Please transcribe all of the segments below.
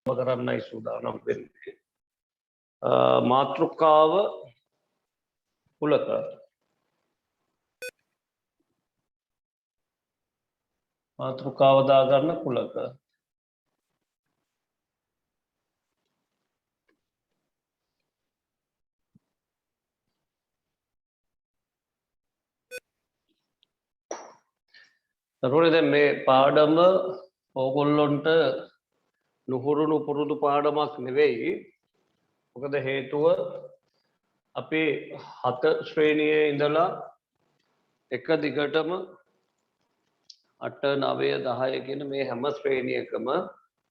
කරන්නයි සූදානම් වෙන්නේ. මාතෘකාව කුලක. මාතෘකාව දාගන්න කුලක. තරුණ දැන් මේ පාඩම ඕගොල්ලොන්ට නුහුරුණු පුරුදු පාඩමක් නෙවෙයි. මොකද හේතුව අපි 7 ශ්‍රේණියේ ඉඳලා එක දිගටම 8 9 10 කියන මේ හැම ශ්‍රේණියකම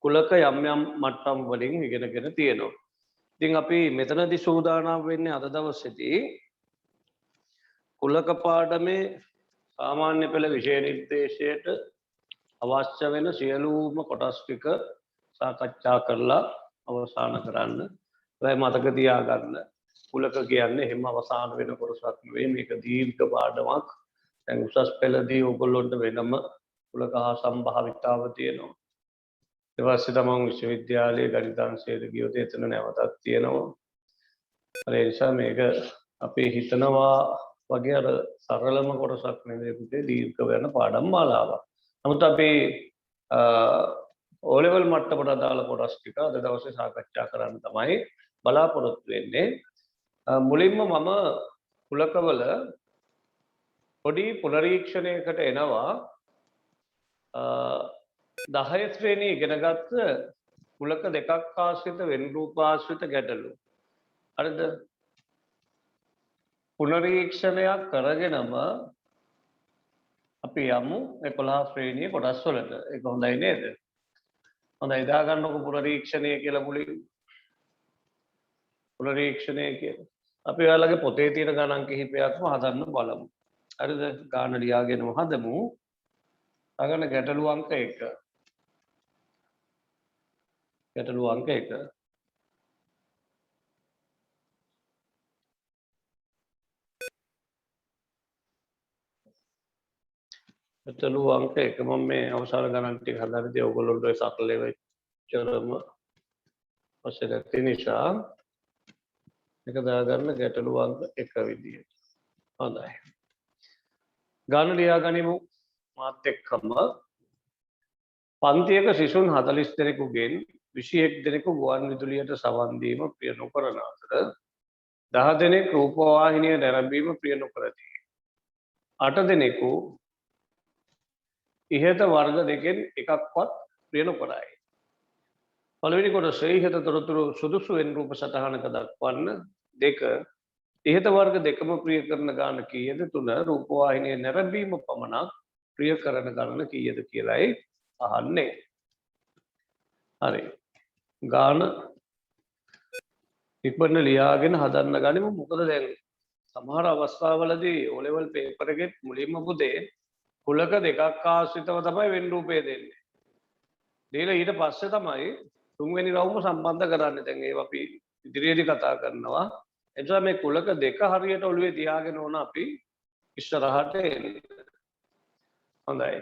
කුලක යම් යම් මට්ටම් වලින් ඉගෙනගෙන තියෙනවා. ඉතින් අපි මෙතනදී සූදානම් වෙන්නේ අද දවසේදී කුලක පාඩමේ සාමාන්‍ය පෙළ විෂය නිර්දේශයට අවශ්‍ය වෙන සියලුම කොටස් ටික සාකච්ඡා කරලා අවසන් කරන්න. ඒ මතක තියාගන්න කුලක කියන්නේ එහෙම අවසන් වෙන කොටසක් නෙවෙයි. මේක දීර්ඝ පාඩමක්. දැන් උසස් පෙළදී ඔයගොල්ලොන්ට වෙනම කුලක හා සම්භාවිතාව තියෙනවා. ඊට පස්සේ තමයි විශ්වවිද්‍යාලයේ ගණිතාංශයට ගියොත් එතන නැවතත් තියෙනවා. ඒ නිසා මේක අපි හිතනවා වගේ අර සරලම කොටසක් නෙවෙයි පුතේ දීර්ඝ වෙන පාඩම් මාලාවක්. නමුත් අපි O level මට්ටමට අදාළ කොටස් ටික අද දවසේ සාකච්ඡා කරන්න තමයි බලාපොරොත්තු වෙන්නේ. මුලින්ම මම කුලකවල පොඩි පුනරීක්ෂණයකට එනවා. 10 ශ්‍රේණිය ඉගෙනගත්ත කුලක දෙකක් ආශ්‍රිත වෙන් රූපාශ්‍රිත ගැටලු. හරිද? පුනරීක්ෂණයක් කරගෙනම අපි යමු 11 ශ්‍රේණිය කොටස් වලට. ඒක හොඳයි නේද? හොඳයි දාගන්නකො පුනරීක්ෂණය කියලා මුලින්. පුනරීක්ෂණය කියලා. අපි ඔයාලගේ පොතේ තියෙන ගණන් කිහිපයක්ම හදන්න බලමු. හරිද? ගාන ලියාගෙනම හදමු. අගන ගැටලු අංක 1. ගැටලු අංක 1. ගැටලු අංක 1 මම මේ අවසාන ගණන් ටික හදද්දී ඔයගොල්ලන්ට ඔය සකලේ වෙච්චරම පස්සේ නැති නිසා එක දාගන්න ගැටලු අංක 1 විදියට. හොඳයි. ගාන ලියා ගනිමු. මාත් එක්කම පන්තියක සිසුන් 40 දෙනෙකුගෙන් 21 දෙනෙකු ගුවන් විදුලියට සවන් දීම ප්‍රිය නොකරන අතර 10 දෙනෙක් රූපවාහිනිය නැරඹීම ප්‍රිය නොකරති. 8 දෙනෙකු ඉහත වර්ග දෙකෙන් එකක්වත් ප්‍රිය නොකරයි. පළවෙනි කොටස ඉහත තොරතුරු සුදුසු වෙන රූප සටහනක දක්වන්න. 2 ඉහත වර්ග දෙකම ප්‍රිය කරන ගාන කීයද? 3 රූපවාහිනිය නැරඹීම පමණක් ප්‍රිය කරන ගාන කීයද කියලායි අහන්නේ. හරි. ගාන ඉක්මනට ලියාගෙන හදන්න ගනිමු. මොකද දැන් සමහර අවස්ථාවලදී O level paper එකේ මුලින්ම පුතේ කුලක දෙකක් ආශ්‍රිතව තමයි වෙන් රූපය දෙන්නේ. දීලා ඊට පස්සේ තමයි තුන්වෙනි රවුම සම්බන්ධ කරන්නේ. දැන් ඒව අපි ඉදිරියේදී කතා කරනවා. එනිසා මේ කුලක දෙක හරියට ඔළුවේ තියාගෙන ඕන අපි ඉස්සරහට එන්නේ. හොඳයි.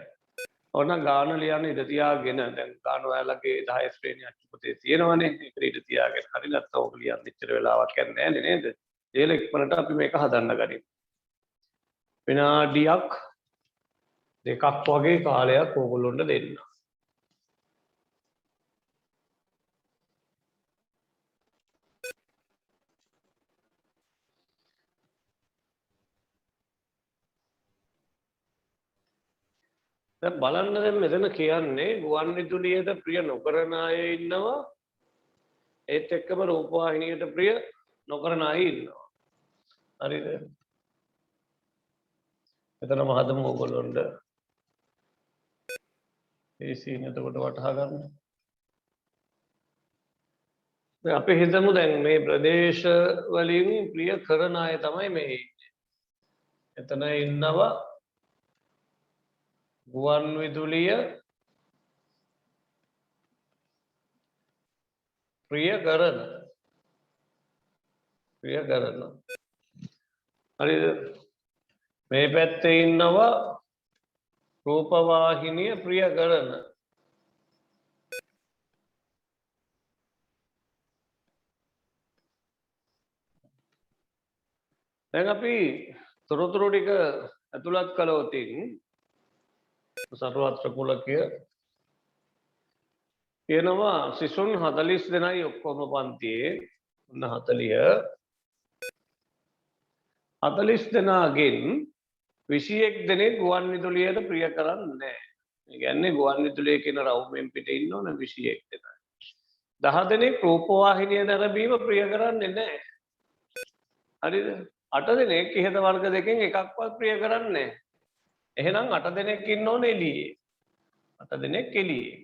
ඕන ගාන ලියන්න ඉඳ තියාගෙන දැන් ගාන ඔයාලගේ 10 ශ්‍රේණිය අච්චුපතේ තියෙනවනේ. ඒක ඉඳ තියාගෙන හරි නැත්නම් ඔක ලියන්න ඉච්චර වෙලාවක් යන්නේ නැහැ නේද? ඒල ඉක්මනට අපි මේක හදන්න ගනිමු. විනාඩියක් දෙකක් වගේ කාලයක් ඕගොල්ලොන්ට දෙන්න. දැන් බලන්න දැන් මෙතන කියන්නේ ගුවන් විදුලියට ප්‍රිය නොකරන අය ඉන්නවා. ඒත් එක්කම රූපවාහිනියට ප්‍රිය නොකරන අය ඉන්නවා. හරිද? එතන මහදම ඕගොල්ලොන්ට ඒ සීන් එතකොට වටහා ගන්න. දැන් අපි හිතමු දැන් මේ ප්‍රදේශ වලින් ප්‍රිය කරන අය තමයි මේ ඉන්නේ. එතන ඉන්නවා ගුවන් විදුලිය ප්‍රිය කරන හරිද? මේ පැත්තේ ඉන්නවා රූපවාහිනිය ප්‍රිය කරන. දැන් අපි තොරතුරු ටික ඇතුළත් කළොත් සර්වත්‍ර කුලකය කියනවා සිසුන් 40 දෙනයි ඔක්කොම පන්තියේ. උන්න 40 දෙනාගෙන් 21 දෙනෙක් ගුවන් විදුලියට ප්‍රිය කරන්නේ නැහැ. ඒ කියන්නේ ගුවන් විදුලිය කියන රවුමෙන් පිට ඉන්න ඕන 21 දෙනා. 10 දෙනෙක් රූපවාහිනිය නැරඹීම ප්‍රිය කරන්නේ නැහැ. හරිද? 8 දෙනෙක් ඉහත වර්ග දෙකෙන් එකක්වත් ප්‍රිය කරන්නේ නැහැ. එහෙනම් 8 දෙනෙක් ඉන්න ඕනේ එළියේ. 8 දෙනෙක් එළියේ.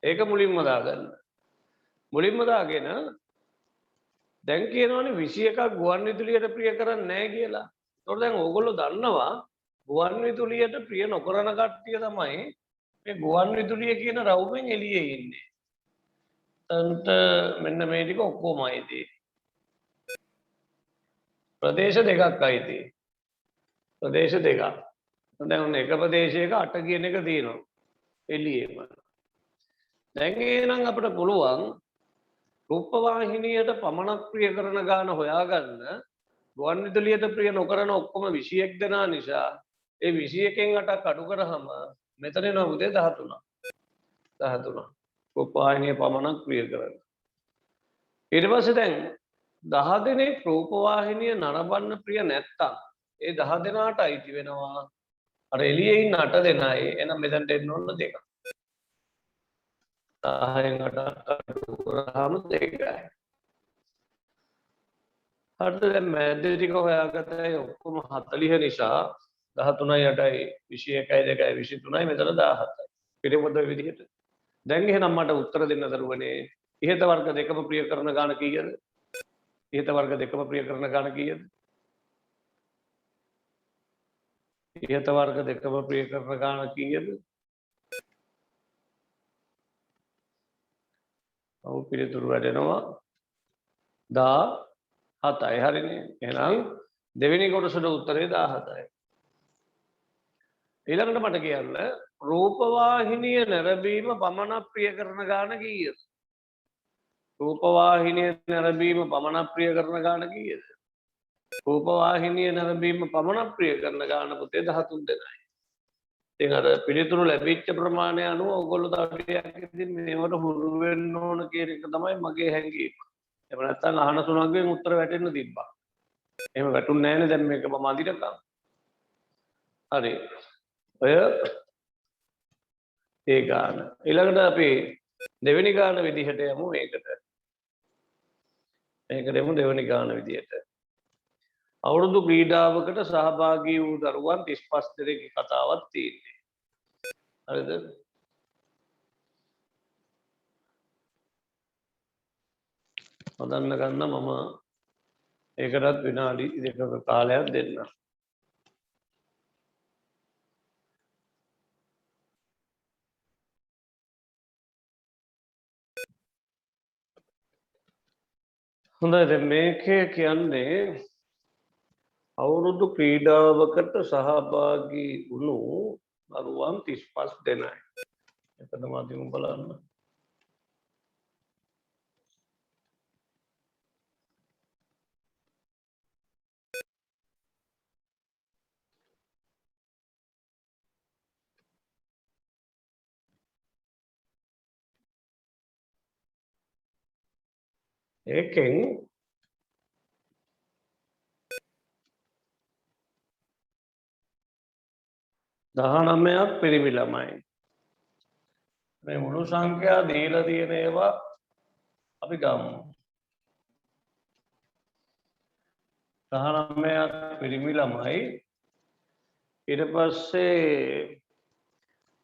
ඒක මුලින්ම දාගන්න. මුලින්ම දාගෙන දැන් කියනවනේ 21ක් ගුවන් විදුලියට ප්‍රිය කරන්නේ නැහැ කියලා. ඒතකොට දැන් ඕගොල්ලෝ දන්නවා ගුවන් විදුලියට ප්‍රිය නොකරන කට්ටිය තමයි මේ ගුවන් විදුලිය කියන රවුමෙන් එළියේ ඉන්නේ. එතනට මෙන්න මේ ටික ඔක්කොම අයිති. ප්‍රදේශ දෙකක් අයිති. ප්‍රදේශ දෙකක්. දැන් එක ප්‍රදේශයක 8 කියන එක තියෙනවා. එළියේම. දැන් එහෙනම් අපිට පුළුවන් රූපවාහිනියට පමණක් ප්‍රිය කරන ගාන හොයාගන්න. ගුවන් විදුලියට ප්‍රිය නොකරන ඔක්කොම 21 දෙනා නිසා ඒ 21න් 8ක් අඩු කරාම මෙතන එනවා උදේ 13. 13. රූපවාහිනිය පමණක් ප්‍රිය කරන. ඊට පස්සේ දැන් 10 දෙනෙක් රූපවාහිනිය නරඹන්න ප්‍රිය නැත්තම් ඒ 10 දෙනාට අයිති වෙනවා අර එළියේ ඉන්න 8 දෙනායි. එහෙනම් මෙතනට එන්න ඕන දෙකක්. 10න් 8ක් අඩු කරාම 2යි. හරිද? දැන් මැද ටික හොයාගත්තයි ඔක්කොම 40 නිසා 13යි 8යි 21යි 2යි 23යි මෙතන 17යි. පිළිපොද විදිහට. දැන් එහෙනම් මට උත්තර දෙන්න දරුවනේ ඉහත වර්ග දෙකම ප්‍රිය කරන ගාන කීයද? ඉහත වර්ග දෙකම ප්‍රිය කරන ගාන කීයද? ඉහත වර්ග දෙකම ප්‍රිය කරන ගාන කීයද? ඔව් පිළිතුරු වැඩෙනවා 17යි. හරිනේ. එහෙනම් දෙවෙනි කොටසට උත්තරේ 17යි. ඊළඟට මට කියන්න රූපවාහිනිය නැරඹීම පමණක් ප්‍රිය කරන ගාන කීයද? රූපවාහිනිය නැරඹීම පමණක් ප්‍රිය කරන ගාන කීයද? රූපවාහිනිය නැරඹීම පමණක් ප්‍රිය කරන ගාන පුතේ 13 දෙනයි. ඉතින් අර පිළිතුරු ලැබිච්ච ප්‍රමාණය අනුව ඔයගොල්ලෝ තාටියක් ඉතින් මේවට හුරු වෙන්න ඕන කියන එක තමයි මගේ හැඟීම. එහෙම නැත්නම් අහන තුනක්ගෙන් උත්තර වැටෙන්න තිබ්බා. එහෙම වැටුන්නේ නැහැනේ දැන් මේක මම අඳිනකම්. හරි. ඔය ඒ ගාන. ඊළඟට අපි දෙවෙනි ගාන විදිහට යමු මේකට. මේකට යමු දෙවෙනි ගාන විදිහට. අවුරුදු ක්‍රීඩාවකට සහභාගී වූ දරුවන් 35 දෙනෙක්ගේ කතාවක් තියෙන්නේ. හරිද? හදන්න ගන්න මම ඒකටත් විනාඩි 2ක කාලයක් දෙන්න. හොඳයි දැන් මේකේ කියන්නේ අවුරුදු ක්‍රීඩාවකට සහභාගී වුණු දරුවන් 35 දෙනයි. එතන මාධ්‍යම බලන්න. ඒකෙන් දහනමයක් පිරිමි ළමයි. මේ මුළු සංඛ්‍යා දීලා තියෙන ඒවා අපි ගමු. 19ක් පිරිමි ළමයි ඊට පස්සේ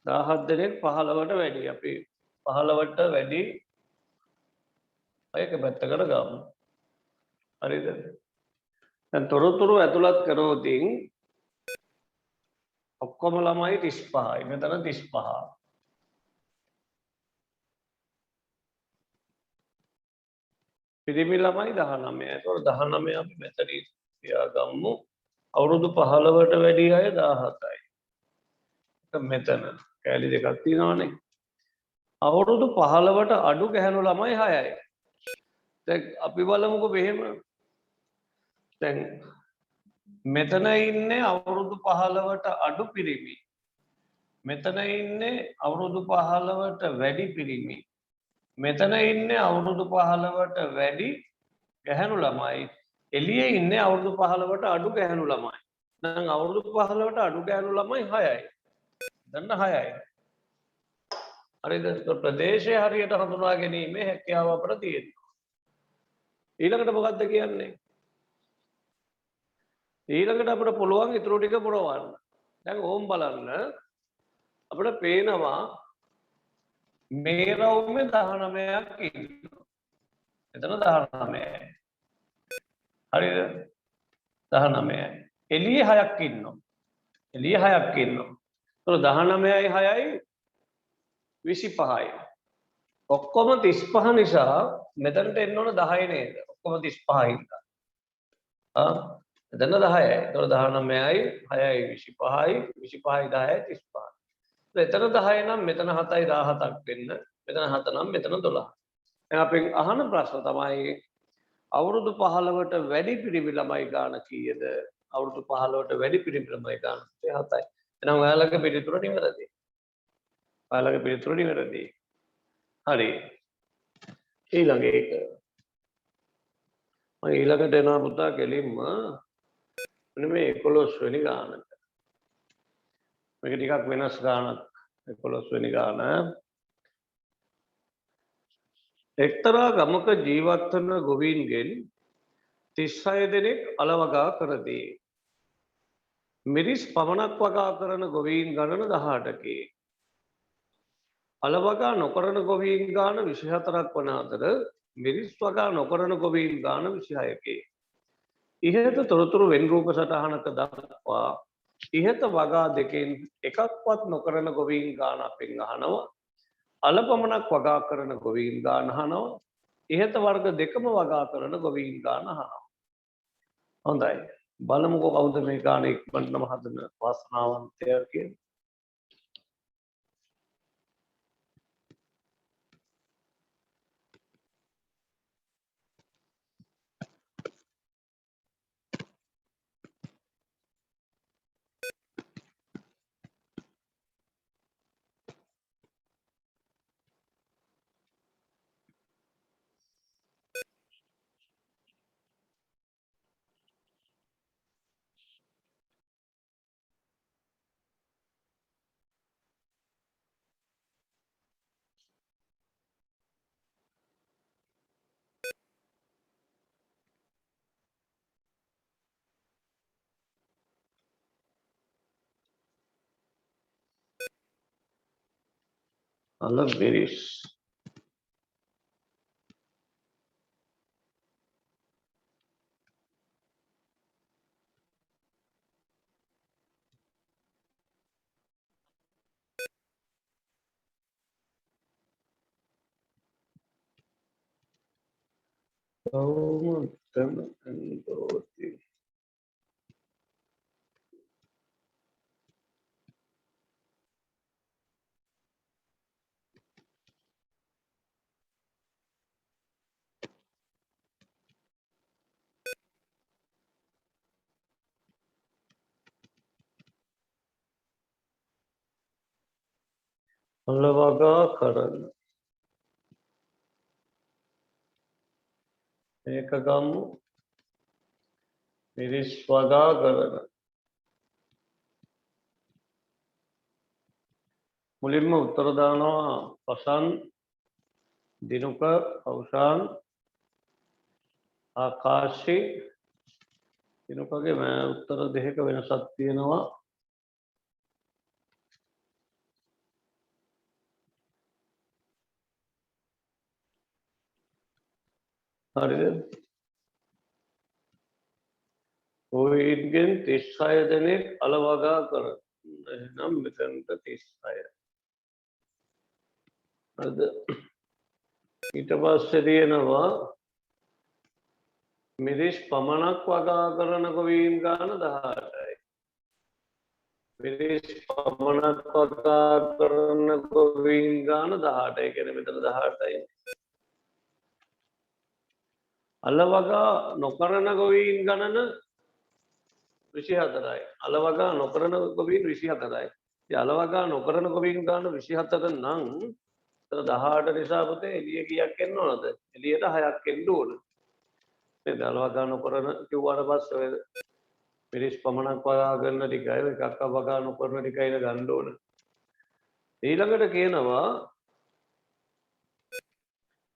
17 දෙනෙක් 15ට වැඩි. අපි 15ට වැඩි ඒක පැත්තකට ගමු. හරිද? දැන් තොරතුරු ඇතුළත් කරෝතින් ඔක්කොම ළමයි 35යි. මෙතන 35. පිරිමි ළමයි 19යි. ඒතකොට 19 අපි මෙතනින් තියාගමු. අවුරුදු 15ට වැඩි අය 17යි. මෙතන කැලි දෙකක් තියෙනවානේ. අවුරුදු 15ට අඩු ගැහැණු ළමයි 6යි. දැන් අපි බලමුකෝ මෙහෙම. දැන් මෙතන ඉන්නේ අවුරුදු 15ට අඩු පිරිමි. මෙතන ඉන්නේ අවුරුදු 15ට වැඩි පිරිමි. මෙතන ඉන්නේ අවුරුදු 15ට වැඩි ගැහැණු ළමයි. එළියේ ඉන්නේ අවුරුදු 15ට අඩු ගැහැණු ළමයි. දැන් අවුරුදු 15ට අඩු ගැහැණු ළමයි 6යි. දන්න 6යි. හරිද? ප්‍රදේශය හරියට හඳුනා ගැනීමේ හැකියාව අපිට තියෙනවා. ඊළඟට මොකක්ද කියන්නේ? ඊළඟට අපිට පුළුවන් ඊටු ටික පුරවන්න. දැන් ඕම් බලන්න අපිට පේනවා මේ රවුමේ 19ක් ඉන්නවා. එතන 19යි. හරිද? 19යි. එළියේ 6ක් ඉන්නවා. එළියේ 6ක් ඉන්නවා. ඒතකොට 19යි 6යි 25යි. ඔක්කොම 35 නිසා මෙතනට එන්න ඕන 10 නේද? ඔක්කොම 35 ඉඳලා. එතන 10යි. ඒතකොට 19යි 6යි 25යි 25යි 10යි 35. එතන 10 නම් මෙතන 7යි 17ක් වෙන්න. මෙතන 7 නම් මෙතන 12. දැන් අපි අහන ප්‍රශ්න තමයි අවුරුදු 15ට වැඩි පිරිමි ළමයි ගාන කීයද? අවුරුදු 15ට වැඩි පිරිමි ළමයි ගාන 7යි. එහෙනම් ඔයාලගේ පිළිතුර නිවැරදි. ඔයාලගේ පිළිතුර නිවැරදි. හරි. ඊළඟ එක. මම ඊළඟට එනවා පුතා කෙලින්ම මෙන්න මේ 11 වෙනි ගානට. මේක ටිකක් වෙනස් ගානක්. 11 වෙනි ගාන. එක්තරා ගමක ජීවත් වන ගොවීන්ගෙන් 36 දෙනෙක් අලවගා කරති. මිරිස් පමණක් වගා කරන ගොවීන් ගණන 18කි. අලවගා නොකරන ගොවීන් ගාන 24ක් වන අතර මිරිස් වගා නොකරන ගොවීන් ගාන 26කි. ඉහත තොරතුරු වෙන් රූප සටහනක දක්වා ඉහත වගා දෙකෙන් එකක්වත් නොකරන ගොවීන් ගාන අපෙන් අහනවා. අල පමණක් වගා කරන ගොවීන් ගාන අහනවා. ඉහත වර්ග දෙකම වගා කරන ගොවීන් ගාන අහනවා. හොඳයි. බලමුකෝ කවුද මේ ගාන ඉක්මනටම හදන වාසනාවන්තයා කියලා. අලබිරිස් කවුමතම ඇන්දෝති අලවගා කරන මේක ගම්මු මිරිස් වගා කරන මුලින්ම උත්තර දානවා පසන් දිනුක අවසාන් ආකාශි දිනුකගේ මෑ උත්තර දෙක වෙනසක් තියෙනවා හරිද ඔයින්ගෙන් 36 දෙනෙක් අලවගා කරන එහෙනම් මෙතනට 36 හරිද ඊට පස්සේ තියෙනවා මිරිස් පමණක් වගා කරන ගොවීන් ගාන 18යි මිරිස් පමණක් වගා කරන ගොවීන් ගාන 18යි කියන්නේ මෙතන 18යි අලවගා නොකරන ගොවීන් ගණන 24යි අලවගා නොකරන ගොවීන් 24යි ඉතින් අලවගා නොකරන ගොවීන් ගාන 24 නම් 18 නිසා පුතේ එළිය කීයක් එන්න ඕනද එළියට 6ක් එන්න ඕන නේද අලවගා නොකරන කිව්වට පස්සේ මිරිස් පමණක් වගා කරන ටිකයි එකක් වගා නොකරන ටිකයි ගන්න ඕන ඊළඟට කියනවා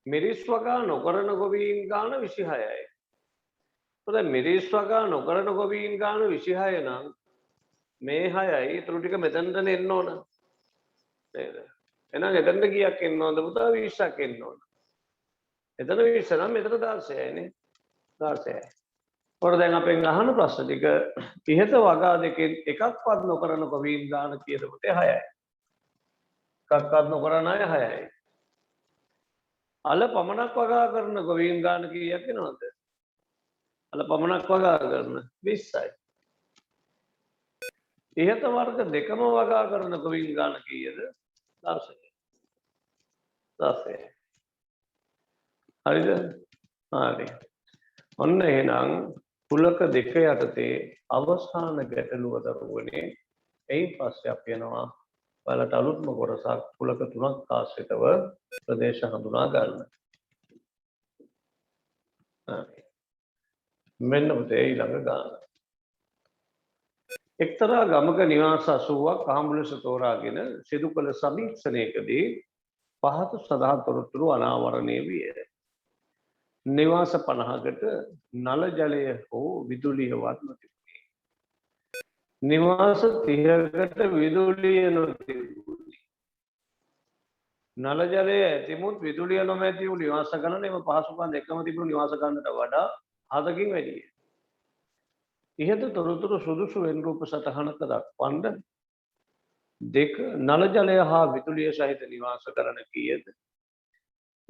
මිරිස් වගා නොකරන ගොවීන් ගාන 26යි දැන් මිරිස් වගා නොකරන ගොවීන් ගාන 26 නම් මේ 6යි ඊටු ටික මෙතනට එන්න ඕන නේද එහෙනම් එතනට කීයක් එන්න ඕනද පුතා 20ක් එන්න ඕන එතන 20 නම් මෙතන 16යි නේ 16යි ඔර දැන් අපෙන් අහන ප්‍රශ්න ටික ඉහත වගා දෙකෙන් එකක්වත් නොකරන ගොවීන් ගාන කීයද පුතේ 6යි එකක්වත් නොකරන අය 6යි අල පමණක් වගා කරන ගොවීන් ගාන කීයක් එනවද අල පමණක් වගා කරන 20යි ඉහත වර්ග දෙකම වගා කරන ගොවීන් ගාන කීයද 16යි 16යි හරිද හරි ඔන්න එහෙනම් කුලක දෙක යටතේ අවසාන ගැටලුව දරුවනේ එයින් පස්සේ අපි යනවා ඔයාලට අලුත්ම කොටසක් කුලක තුනක් ආශ්‍රිතව ප්‍රදේශ හඳුනා ගන්න. හරි. මෙන්න පුතේ ඊළඟ ගාන. එක්තරා ගමක නිවාස 80ක් අහඹු ලෙස තෝරාගෙන සිදු කළ සමීක්ෂණයකදී පහත සඳහන් තොරතුරු අනාවරණය විය. නිවාස 50කට නල ජලය හෝ විදුලියවත් නොතිබුණි. නිවාස 30කට විදුලිය නොතිබුණි. නල ජලය ඇතිමුත් විදුලිය නොමැති වූ නිවාස ගණන එම පහසුකම් දෙකම තිබුණු නිවාස ගණනට වඩා 7කින් වැඩිය. ඉහත තොරතුරු සුදුසු වෙන් රූප සටහනක දක්වන්න. 2 නල ජලය හා විදුලිය සහිත නිවාස ගණන කීයද?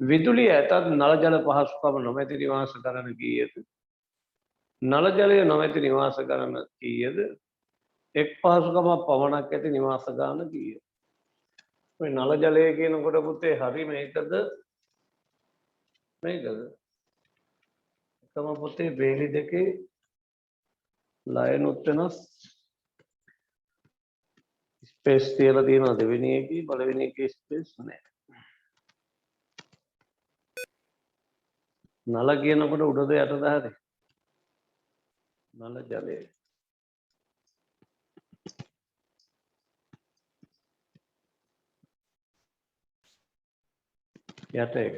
විදුලිය ඇතත් නල ජල පහසුකම නොමැති නිවාස ගණන කීයද? නල ජලය නොමැති නිවාස ගණන කීයද? එක් පහසුකමක් පමණක් ඇති නිවාස ගාන කීයද? ඔය නල ජලය කියනකොට පුතේ හරි මේකද? මේකද? එකම පුතේ බේලි දෙකේ ලයනුත් වෙනස් ස්පේස් තියලා තියෙනවා දෙවෙනි එකේ පළවෙනි එකේ ස්පේස් නැහැ. නල කියනකොට උඩද යටද හරි? නල ජලය. යට එක.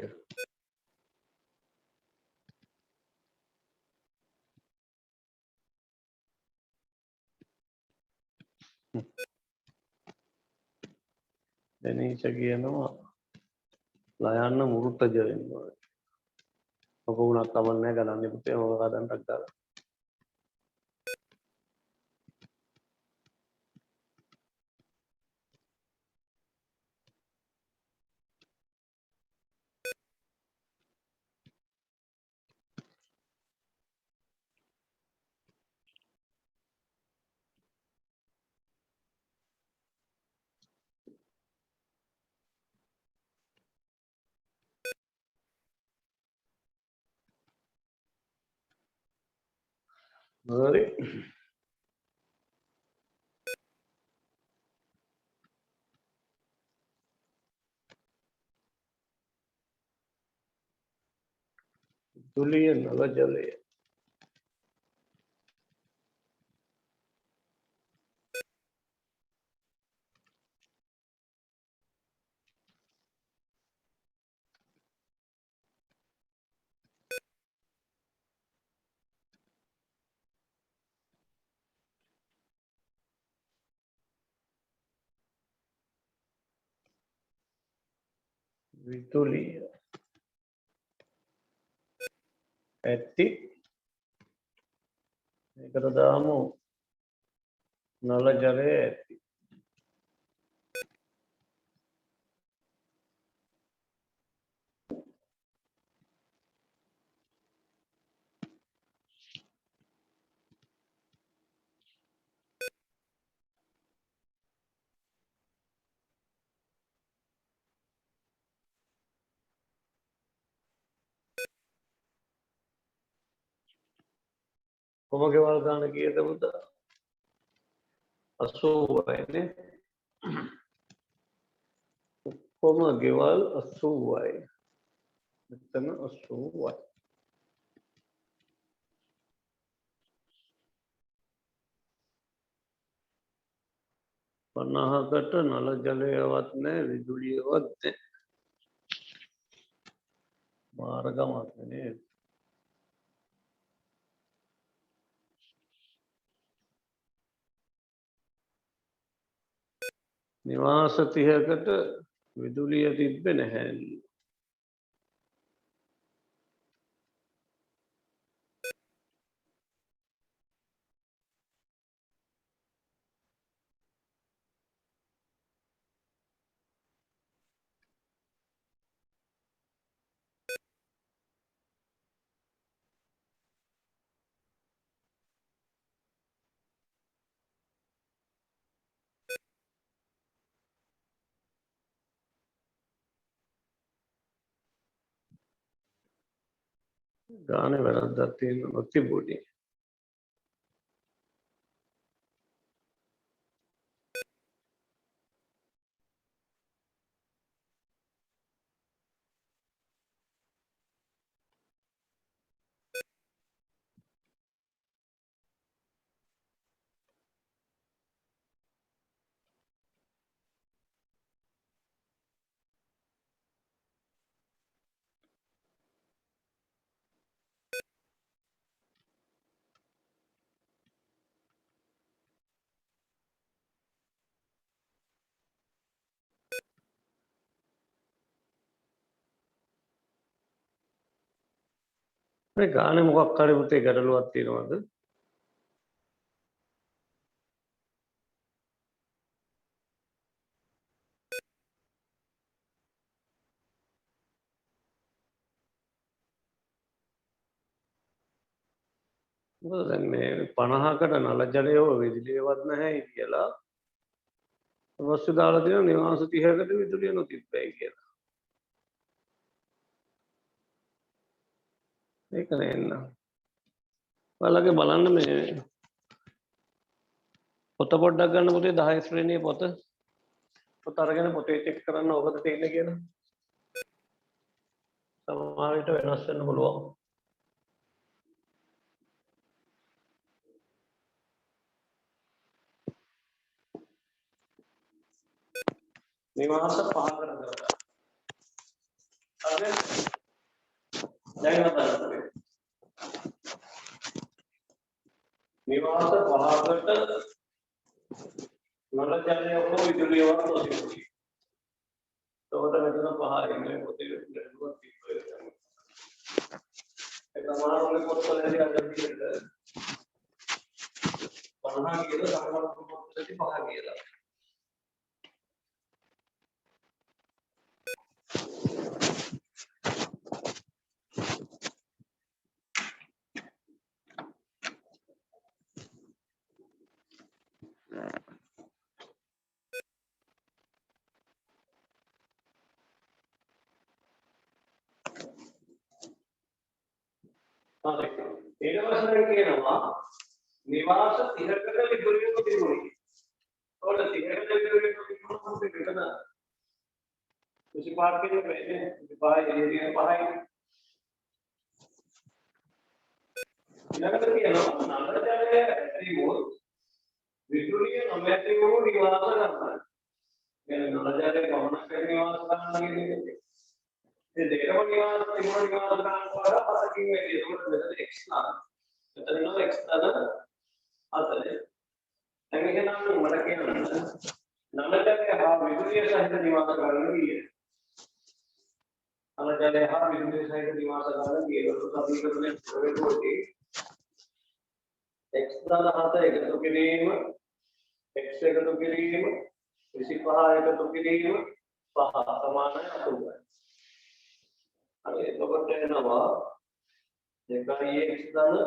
දැනීෂ කියනවා ලයන්න මුරුත්තජ වෙන්න ඕනේ. ඔක උනත් කමන්නේ ගණන්නේ පුතේ මොකක් හදන්නක් දාලා. හරි. තුලිය නල ජලය. විදුලිය. ඇති. මේකට දාමු නල ජලය ඇති. කොම ගෙවල් ගන්න කීයද පුතා? 80යි නේ. කොම ගෙවල් 80යි. මෙතන 80යි. පනහකට නල ජලයවත් නැහැ විදුලියවත් නැහැ. මාර්ගමක් නේද? නිවාස 30කට විදුලිය තිබ්බේ නැහැ. ගානේ වැරද්දක් තියෙනවා නොතිබුණේ. මේ ගානේ මොකක් හරි පුතේ ගැටලුවක් තියෙනවද? මොකද දැන් මේ 50කට නල ජලය හෝ විදුලියවත් නැහැ කියලා අවශ්‍ය දාලා තියෙන නිවාස 30කට විදුලිය නොතිබ්බයි කියලා. ඒක නේන්න. ඔයාලගේ බලන්න මේ පොත පොඩ්ඩක් ගන්න පුතේ 10 ශ්‍රේණියේ පොත. පොත අරගෙන පොතේ චෙක් කරන්න ඔබද තියෙන්නේ කියලා. සමහර විට වෙනස් වෙන්න පුළුවන්. නිවාස 5කට කරලා. හරිද? දැන් අපිට නිවාස 5කට නල ජලය හෝ විදුලියවත් නොතිබුණි. එතකොට මෙතන 5යි මේ පොතේ ලැබුවත් ඉක්කොයි. ඒක සමානෝනේ පොත්වලදී අද විදිහට 50 කියලා සමාන පොත්වලදී 5 කියලා. ඊට පස්සේ කියනවා නිවාස 30කට විදුලියක තිබුණේ. ඔන්න 30කට විදුලියක තිබුණොත් මෙතන කුසි පාර්කේ වෙන්නේ 5යි එළියේ 5යි. ඊළඟට කියනවා නලජලය ඇතිවොත් විදුලිය නොමැති වූ නිවාස ගන්නවා. කියන්නේ නලජලය ගමනක් කරන නිවාස ගන්නවා කියන්නේ. ये देखो निवास का वाला पार्किंग में ये रोड में तो एक्स्ट्रा मतलब नो एक्स्ट्रा आता है ऐसे नाम मरा के नमले के हा विदुलिय सहित निवास करने की है नमले हा विदुलिय सहित निवास करने की है तो सभी को ने छोड़े छोड़े एक्स्ट्रा आता है तो किरीम एक्स्ट्रा तो किरीम इसी पहाड़ तो किरीम पहाड़ समान है तो अरे तो बच्चे ना वाह देखा ये एक्स्ट्रा ना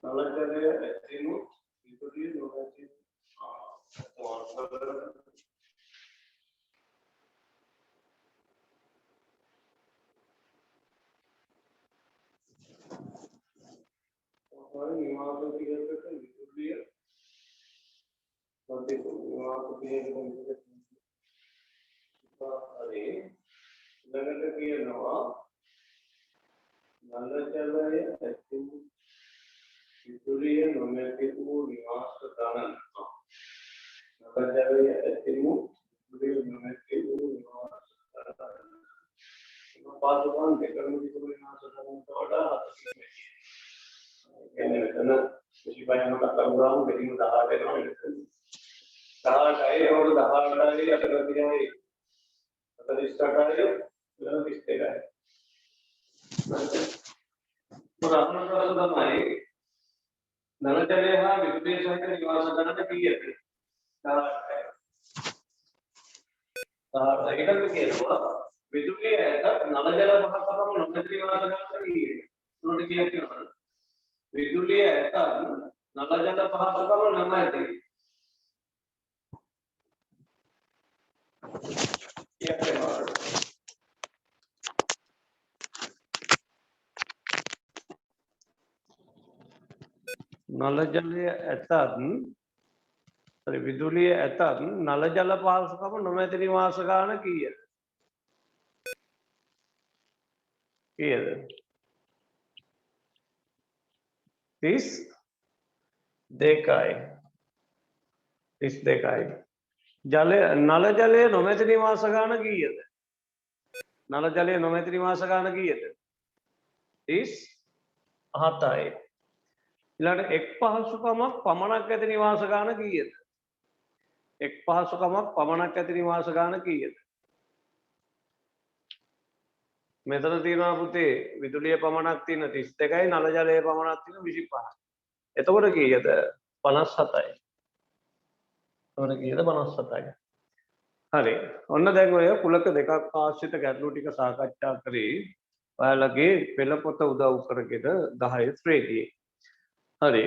नलक चले ऐसे नो विदुलिय नोमेटी तो आंसर और निवास की करते विदुलिय नोटी को निवास की करते अरे नगत की नवा नलक चले ऐसे विदुलिय नोमेटी को निवास दानन नलक चले ऐसे विदुलिय नोमेटी को निवास दानन पासवान देखकर मुझे तो निवास दानन थोड़ा कहने में ना किसी बारे में कहा हुआ हूँ लेकिन दहा के ना दहा काहे और दहा डाले अगर दिया है अगर इसका डाले तो किसके का है तो अपना तो सुधार नहीं नलचले हाँ विद्युतीय सहित निवास करने की है दहा इधर भी क्या हुआ विद्युतीय है तब नलचला बाहर पता हो नलचली निवास करने की है तो क्या क्यों विदुलिय ऐसा नलजल पहाड़ नमते नलजल ऐसा विदुलिय ऐसा नलजल पहाड़ नमते निवास कारण की है इस देखाय जले नल जले नोमेत निवास गान कीयत नल जले नोमेत निवास गान कीयत इस हताय इलाट एक पहसुकमක් පමණක් ඇති නිවාස ගාන කීයද එක් පහසුකමක් පමණක් ඇති නිවාස ගාන කීයද මෙතන තියෙනවා පුතේ විදුලිය පමණක් තියෙන 32යි නල ජලය පමණක් තියෙන 25යි එතකොට කීයද 57යි එතකොට කීයද 57යි හරි ඔන්න දැන් ඔය කුලක දෙකක් ආශ්‍රිත ගැටලු ටික සාකච්ඡා කරේ ඔයාලගේ පෙළ පොත උදව් කරගෙන 10 ශ්‍රේණියේ හරි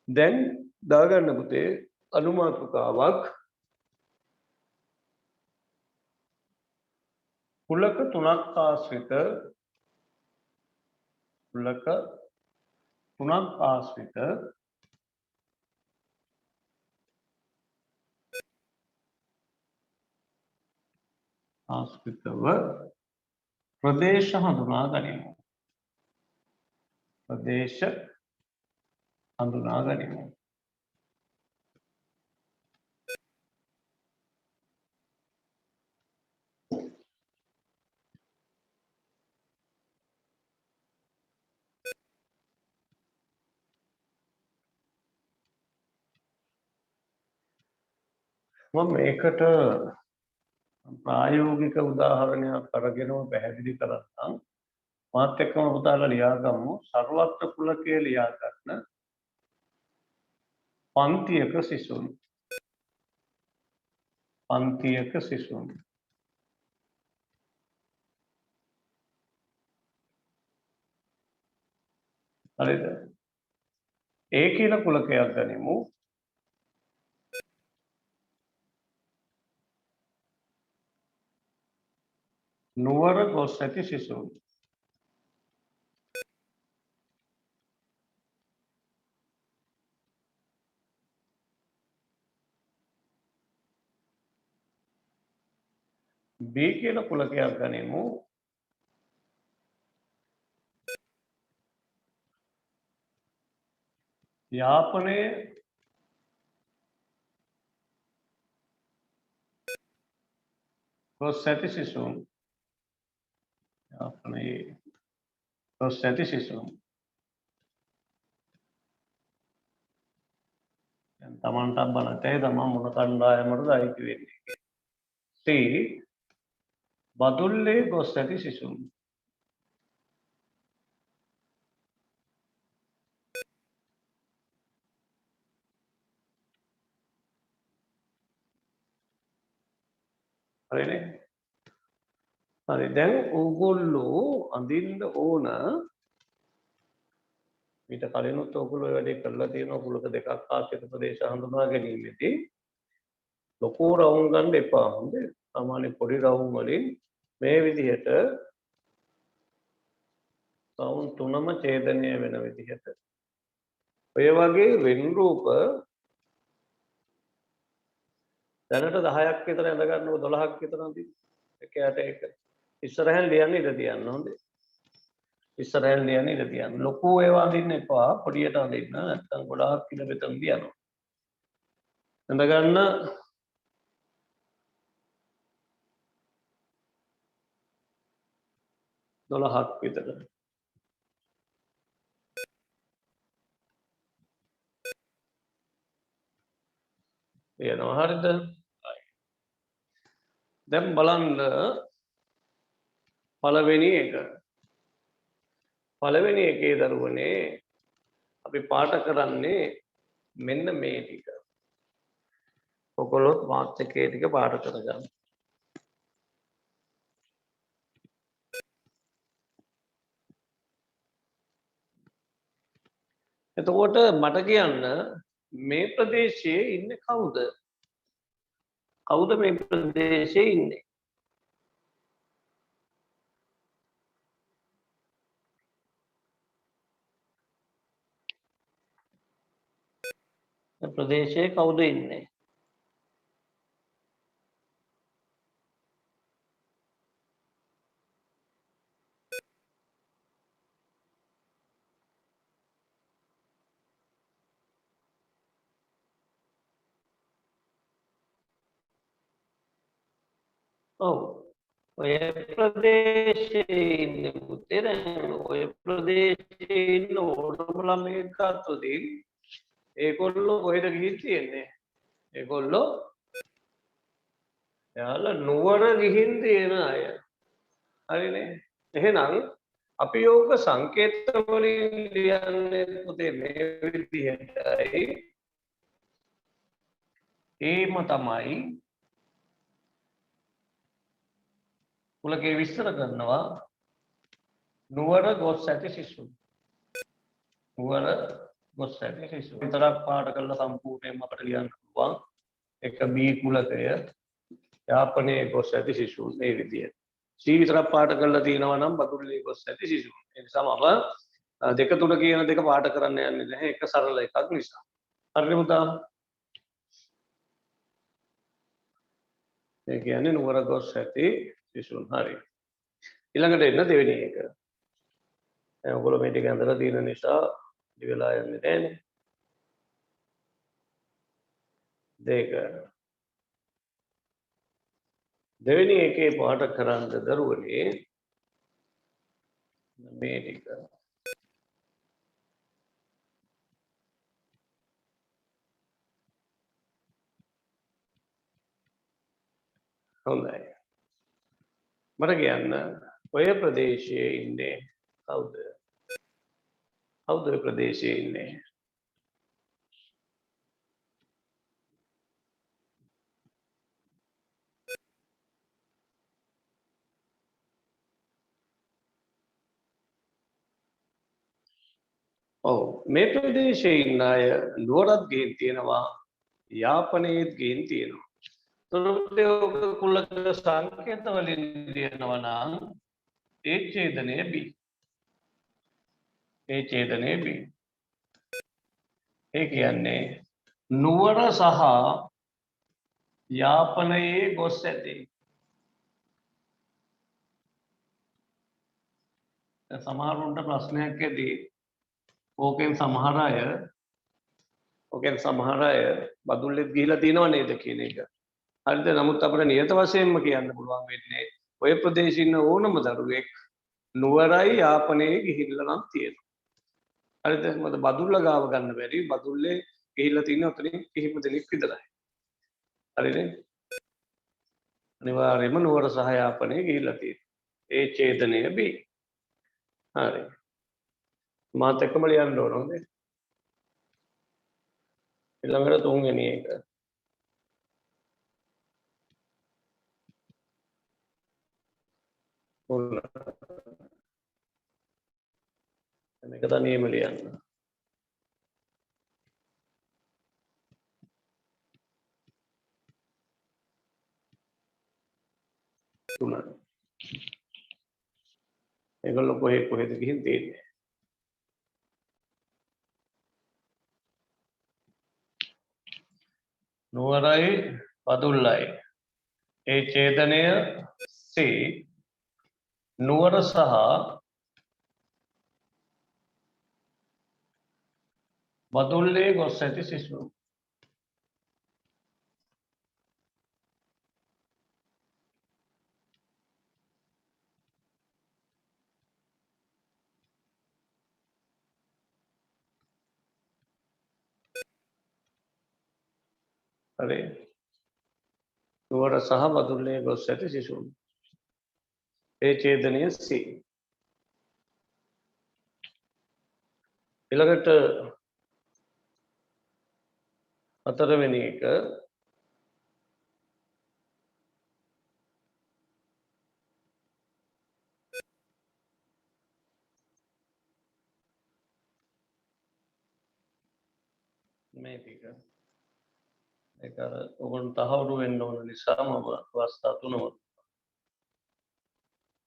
දැන් දාගන්න පුතේ අනුමාතුකාවක් කුලක තුනක් ආශ්‍රිත ආශ්‍රිතව ප්‍රදේශ හඳුනා ගනිමු. ප්‍රදේශ හඳුනා ගනිමු. මම මේකට ප්‍රායෝගික උදාහරණයක් අරගෙනම පැහැදිලි කරන්නම්. මාත් එක්කම පුතාලා ලියාගමු. සර්වත්‍ර කුලකයේ ලියා ගන්න පන්තියක සිසුන්. පන්තියක සිසුන්. හරිද? ඒ කියන කුලකයක් ගනිමු. නුවර ගොස් ඇති සිසුන්. B කියන කුලකයක් ගනිමු. යාපනයේ ගොස් ඇති සිසුන්. යාපනයේ ගොස් ඇති සිසුන්. දැන් Tamanට බලතේ තමන් මොන කණ්ඩායමටද අයිති වෙන්නේ. C බදුල්ලේ ගොස් ඇති සිසුන්. හරිනේ? හරි දැන් ඕගොල්ලෝ අඳින්න ඕන ඊට කලිනුත් ඕගොල්ලෝ ඔය වැඩේ කරලා තියෙනවා කුලක දෙකක් ආශ්‍රිත ප්‍රදේශ හඳුනා ගැනීමේදී ලොකු රවුම් ගන්න එපා. හොඳේ. සාමාන්‍ය පොඩි රවුම් වලින් මේ විදිහට රවුම් තුනම ඡේදනය වෙන විදිහට ඔය වගේ වෙන් රූප දැනට 10ක් විතර ඇඳ ගන්නව 12ක් විතර අඳින්න. එකයට එක. ඉස්සරහෙන් ලියන්න ඉඩ තියන්න හොඳේ. ඉස්සරහෙන් ලියන්න ඉඩ තියන්න. ලොකු ඒවා අඳින්න එපා. පොඩියට අඳින්න. නැත්නම් ගොඩාක් කිල මෙතන ලියනවා. ඇඳ ගන්න 12ක් විතර. එනවා හරිද? දැන් බලන්න පළවෙනි එක. පළවෙනි එකේ දරුවනේ අපි පාඩ කරන්නේ මෙන්න මේ ටික. ඔයගොල්ලෝ මාත් එකේ ටික පාඩ කරගන්න. එතකොට මට කියන්න මේ ප්‍රදේශයේ ඉන්නේ කවුද? කවුද මේ ප්‍රදේශයේ ඉන්නේ? මේ ප්‍රදේශයේ කවුද ඉන්නේ? ඔව්. ඔය ප්‍රදේශයේ ඉන්නේ පුතේ දැන් ඔය ප්‍රදේශයේ ඉන්න ඕනම ළමයෙක් ගත්තොත් ඒගොල්ලෝ කොහෙද ගිහින් තියෙන්නේ? ඒගොල්ලෝ එයාලා නුවර ගිහින් තියෙන අය. හරිනේ? එහෙනම් අපි යෝග සංකේත වලින් ලියන්නේ පුතේ මේ විදිහටයි. ඒම තමයි කුලකේ විස්තර කරනවා නුවර ගොස් ඇති සිසුන්. නුවර ගොස් ඇති සිසුන්. විතරක් පාඩ කරලා සම්පූර්ණයෙන්ම අපිට ලියන්න පුළුවන්. එක B කුලකය යාපනයේ ගොස් ඇති සිසුන් මේ විදිහට. C විතරක් පාඩ කරලා තියෙනවා නම් බදුල්ලේ ගොස් ඇති සිසුන්. ඒ නිසා මම දෙක තුන කියන දෙක පාඩ කරන්න යන්නේ නැහැ. එක සරල එකක් නිසා. හරිද පුතා? ඒ කියන්නේ නුවර ගොස් ඇති සිසුන්. හරි. ඊළඟට එන්න දෙවෙනි එක. දැන් ඔයගොල්ලෝ මේ ටික ඇඳලා තියෙන නිසා ඉති වෙලා යන්නේ නැහැනේ. දෙක. දෙවෙනි එකේ පාඩ කරන්න දරුවනේ මේ ටික. හොඳයි. මට කියන්න ඔය ප්‍රදේශයේ ඉන්නේ කවුද? කවුද ඔය ප්‍රදේශයේ ඉන්නේ? ඔව් මේ ප්‍රදේශයේ ඉන්න අය නුවරත් ගිහින් තියෙනවා යාපනයේත් ගිහින් තියෙනවා. එතකොට ඔක කුලක සංකේත වලින් දෙනවා නම් ඒ ඡේදනය B. ඒ ඡේදනය B. ඒ කියන්නේ නුවර සහ යාපනයේ ගොස් ඇති. සමහරුන්ට ප්‍රශ්නයක් ඇති. ඕකෙන් සමහර අය බදුල්ලෙත් ගිහිලා තියෙනව නේද කියන එක. හරිද? නමුත් අපිට නියත වශයෙන්ම කියන්න පුළුවන් වෙන්නේ ඔය ප්‍රදේශයේ ඉන්න ඕනම දරුවෙක් නුවරයි යාපනයේ ගිහිල්ලා නම් තියෙනවා. හරිද? මොකද බදුල්ල ගාව ගන්න බැරි. බදුල්ලේ ගිහිල්ලා තියෙන උතනින් කිහිප දෙනෙක් විතරයි. හරිද? අනිවාර්යයෙන්ම නුවර සහ යාපනයේ ගිහිල්ලා තියෙනවා. ඒ ඡේදනය B. හරි. මාත් එක්කම ලියන්න ඕන හොඳේ. ඊළඟට තුන්වෙනි එක. මේක තනියම ලියන්න. තුන. ඒගොල්ලෝ කොහෙද ගිහින් තියෙන්නේ? නුවරයි බදුල්ලයි. ඒ ඡේදනය C. නුවර සහ බදුල්ලේ ගොස් ඇති සිසුන්. හරි. නුවර සහ බදුල්ලේ ගොස් ඇති සිසුන්. ඒ ඡේදනය C. ඊළඟට හතරවෙනි එක මේ ටික. ඒක අර ඔයගොල්ලෝ තහවුරු වෙන්න ඕන නිසා මම අවස්ථා තුනම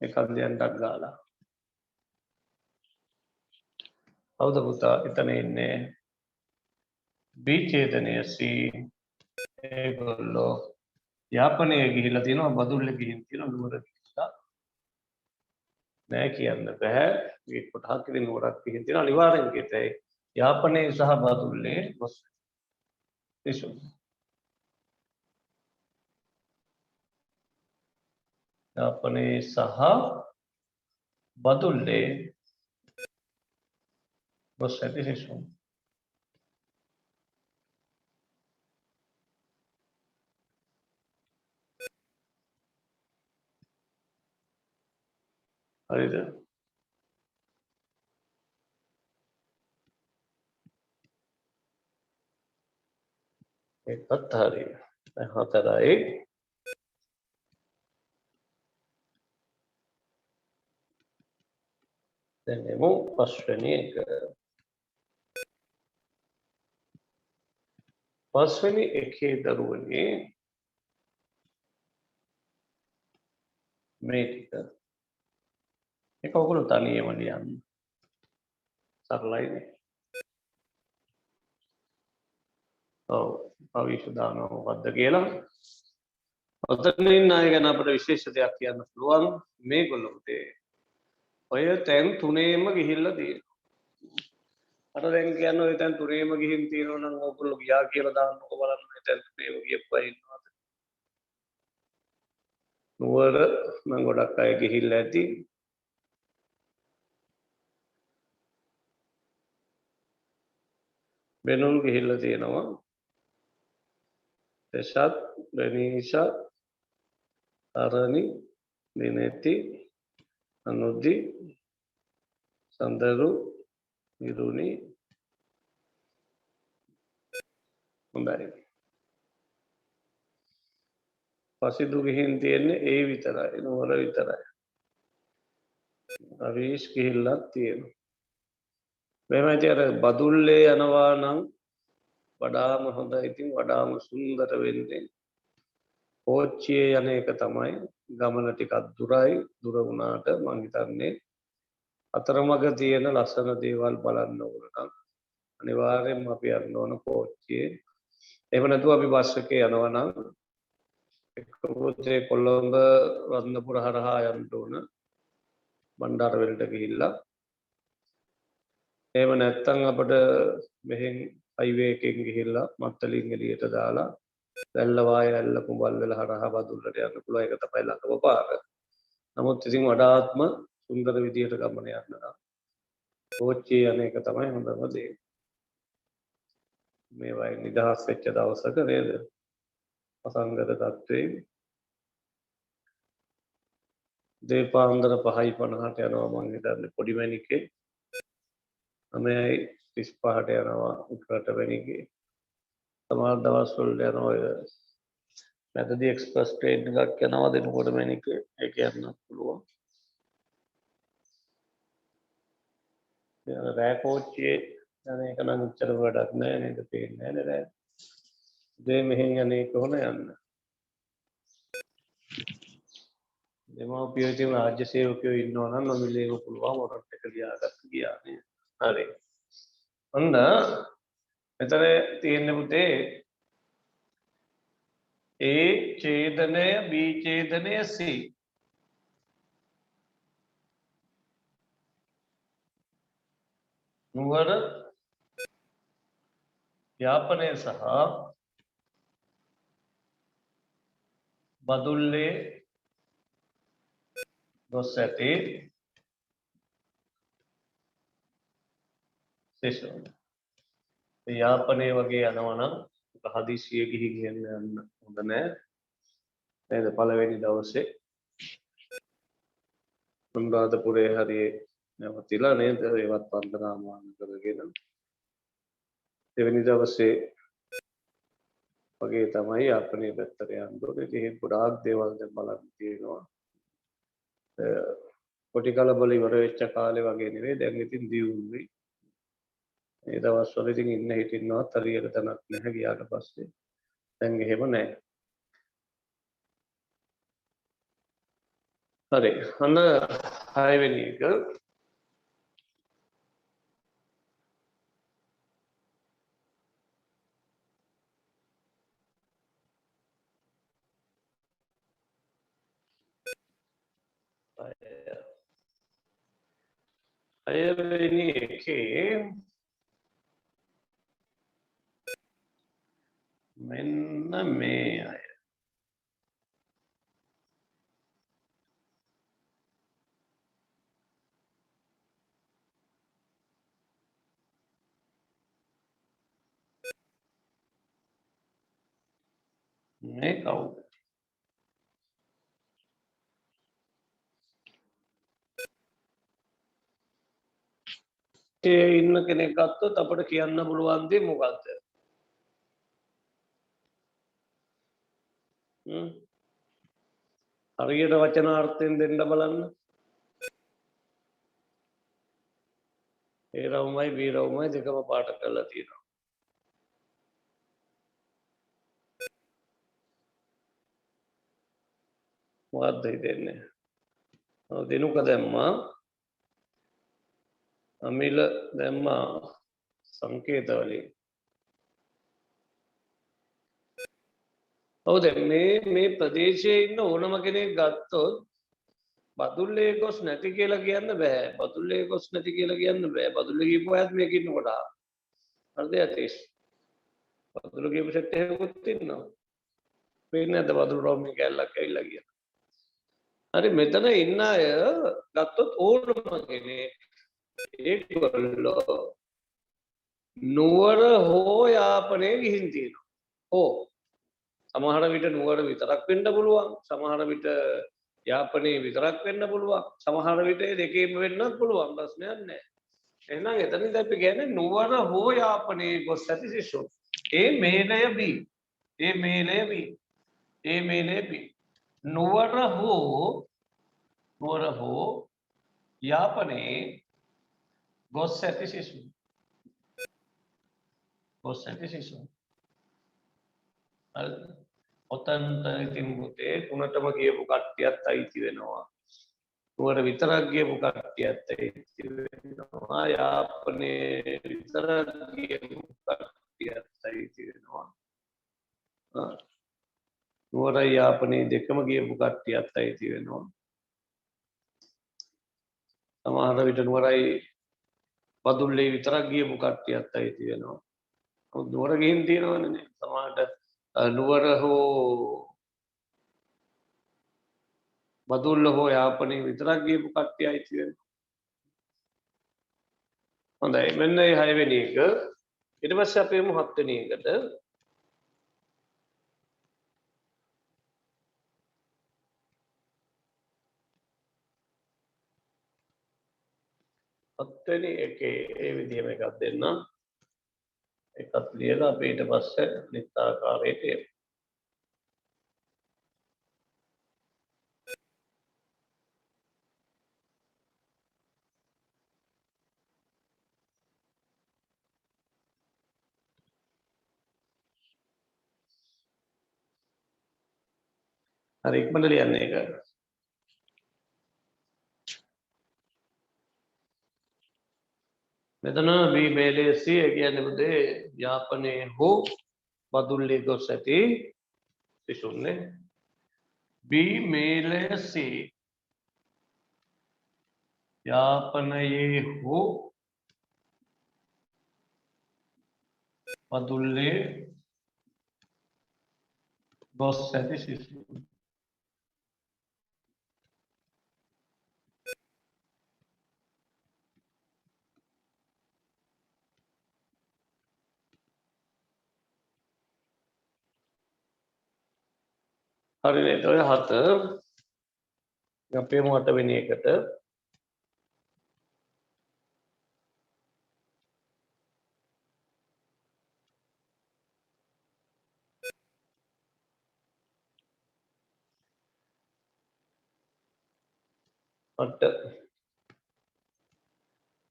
එකක් දෙන්නක් ගාලා. කවුද පුතා එතන ඉන්නේ? B ඡේදනය C. ඒගොල්ලෝ යාපනයේ ගිහිලා තියෙනවා බදුල්ලේ ගිහින් තියෙනවා නුවර ගිහිලා නෑ කියන්න බෑ. මේ කොටහක් ඉතින් නුවරක් ගිහින් තියෙනවා අනිවාර්යෙන් කිතේ යාපනයේ සහ බදුල්ලේ ගොස් සිසුන්. යාපනයේ සහ බදුල්ලේ ගොස් ඇති සිසුන්. හරිද? ඒකත් හරි. දැන් හතරයි. දැන් එමු පස්වෙනි එක. පස්වෙනි එකේ දරුවනේ මේ ටික. ඒක ඔයගොල්ලෝ තනියම ලියන්න. සරලයිනේ. ඔව්. භවිෂ්‍ය දානවා මොකද්ද කියලා. ඔතනින් ණය ගැන අපිට විශේෂ දෙයක් කියන්න පුළුවන් මේගොල්ලෝට ඔය තැන් තුනේම ගිහිල්ලා තියෙනවා. අර දැන් කියන්නේ ඔය තැන් තුනේම ගිහින් තියෙනවා නම් ඔයගොල්ලෝ ගියා කියලා දාන්නකො බලන්න ඔය තැන් තුනේම ගියපු අය ඉන්නවද? නුවර නම් ගොඩක් අය ගිහිල්ලා ඇති. වෙනුල් ගිහිල්ලා තියෙනවා. එසත් රෙනීෂා අරණි දිනෙති අනුද්දි සඳරු ඉරුණි හොඳයි. පසිදු ගිහින් තියෙන්නේ ඒ විතරයි නුවර විතරයි. අවිෂ් ගිහිල්ලත් තියෙනවා. මෙහෙමයි අර බදුල්ලේ යනවා නම් වඩාම හොඳයි. ඉතින් වඩාම සුන්දර වෙන්නේ කෝච්චියේ යන එක තමයි. ගමන ටිකක් දුරයි. දුර වුණාට මං හිතන්නේ අතරමඟ තියෙන ලස්සන දේවල් බලන්න ඕන නම් අනිවාර්යෙන්ම අපි යන්න ඕන කෝච්චියේ. එහෙම නැතුව අපි බස් එකේ යනවා නම් එක්කපොතේ කොළඹ රත්නපුර හරහා යන්න ඕන බණ්ඩාරවැලට ගිහිල්ලා. එහෙම නැත්තම් අපිට මෙහෙන් හයිවේ එකෙන් ගිහිල්ලා මත්තලින් එළියට දාලා වැල්ලවාය ඇල්ල කුඹල්වල හරහා බදුල්ලට යන්න පුළුවන්. ඒක තමයි ළඟම පාර. නමුත් ඉතින් වඩාත්ම සුන්දර විදියට ගමන යන්න නම් කෝච්චියේ යන එක තමයි හොඳම දේ. මේවයි නිදහස් වෙච්ච දවසක නේද? අසංගත තත්ත්වයෙන් දේපාන්දර 5:50ට යනවා මං හිතන්නේ පොඩිමැණිකේ. 9:35ට යනවා උඩරට වැනිකේ. සමහර දවස්වල යනවා ඔය මැදදී එක්ස්ප්‍රස් ට්‍රේන් එකක් යනවා දෙනකොට මැණිකේ. ඒක යන්නත් පුළුවන්. රෑ කෝච්චියේ යන එක නම් උච්චර වැඩක් නෑ නේද? පේන්නේ නෑ රෑ. උදේ මෙහෙන් යන්නේ කොහොම යන්න? දෙමාපියෝ ඉතින් රාජ්‍ය සේවකයෝ ඉන්නවා නම් නොමිලේම පුළුවන් වොරන්ට් එක ලියාගත්ත ගියා නේ. හරි. ඔන්න මෙතන තියෙන පුතේ A ඡේදනය B ඡේදනය C. නුවර යාපනය සහ බදුල්ලේ ගොස් ඇති සෙෂන්. යාපනය වගේ යනවා නම් හදිසියෙ ගිහින් යන්න හොඳ නෑ නේද? පළවෙනි දවසේ අනුරාධපුරේ හරියේ නැවතිලා නේද? ඒවත් වන්දනාමාන කරගෙන දෙවෙනි දවසේ වගේ තමයි යාපනයේ පැත්තට යන්න ඕනේ. ඉතින් ගොඩාක් දේවල් දැන් බලන්න තියෙනවා. කොටි කලබල ඉවර වෙච්ච කාලේ වගේ නෙවෙයි දැන් ඉතින් දියුණුයි. මේ දවස්වල ඉතින් ඉන්න හිටින්නවත් හරියට තැනක් නැහැ ගියාට පස්සේ. දැන් එහෙම නැහැ. හරි. අන්න 6 වෙනි එක හයවෙනි එකේ මෙන්න මේ අය මේ කවුද? ඒ ඉන්න කෙනෙක් ගත්තොත් අපිට කියන්න පුළුවන් දේ මොකද්ද? හරියට වචනාර්ථයෙන් දෙන්න බලන්න. ඒ රවුමයි බී රවුමයි දෙකම පාට කරලා තියෙනවා. මොකද්ද හිතෙන්නේ? දිනුක දැම්මා. අමිල දැම්මා සංකේත වලින්. ඔව් දැන් මේ ප්‍රදේශයේ ඉන්න ඕනම කෙනෙක් ගත්තොත් බදුල්ලේ ගොස් නැති කියලා කියන්න බෑ. බදුල්ලේ ගොස් නැති කියලා කියන්න බෑ. බදුල්ලේ ගිහපු අයත් මේක ඉන්නකොට. හරිද යතීෂ්? බදුල්ලේ ගිහපු සෙට් එකකුත් ඉන්නවා. පේන්නේ නැද්ද බදුල්ල රෝම් එක ඇල්ලක් ඇවිල්ලා කියලා. හරි මෙතන ඉන්න අය ගත්තොත් ඕනම කෙනෙක් ඒගොල්ලෝ නුවර හෝ යාපනයේ ගිහින් තියෙනවා. ඕ සමහර විට නුවර විතරක් වෙන්න පුළුවන්. සමහර විට යාපනයේ විතරක් වෙන්න පුළුවන්. සමහර විට දෙකේම වෙන්නත් පුළුවන්. ප්‍රශ්නයක් නැහැ. එහෙනම් එතනදී අපි කියන්නේ නුවර හෝ යාපනයේ ගොස් ඇති සිසුන්. ඒ මේලය බී. ඒ මේලය බී. ඒ මේලය බී. නුවර හෝ යාපනයේ ගොස් ඇති සිසුන්. ගොස් ඇති සිසුන්. ඔතන්ට ඉතින් පුතේ තුනටම ගියපු කට්ටියත් අයිති වෙනවා. නුවර විතරක් ගියපු කට්ටියත් අයිති වෙනවා. යාපනයේ විතරක් ගියපු කට්ටියත් අයිති වෙනවා. නුවර යාපනයේ දෙකම ගියපු කට්ටියත් අයිති වෙනවා. සමහර විට නුවරයි බදුල්ලේ විතරක් ගියපු කට්ටියත් අයිති වෙනවා. නුවර ගිහින් තියෙනවනේ සමහරට නුවර හෝ බදුල්ල හෝ යාපනයේ විතරක් ගියපු කට්ටිය අයිති වෙනවා. හොඳයි මෙන්න මේ 6 වෙනි එක. ඊට පස්සේ අපි යමු 7 වෙනි එකට. හත්වෙනි එකේ ඒ විදිහම එකක් දෙන්න. එකක් ලියලා අපි ඊට පස්සේ ලිත් ආකාරයට එමු. හරි ඉක්මනට ලියන්න ඒක. මෙතන බී මේලේසි කියන්නේ පුතේ යාපනයේ හෝ බදුල්ලේ ගොස් ඇති සිසුන්නේ. බී මේලේසි යාපනයේ හෝ බදුල්ලේ ගොස් ඇති සිසුන්. හරි නේද? ඔය 7 අපේ 8 වෙනි එකට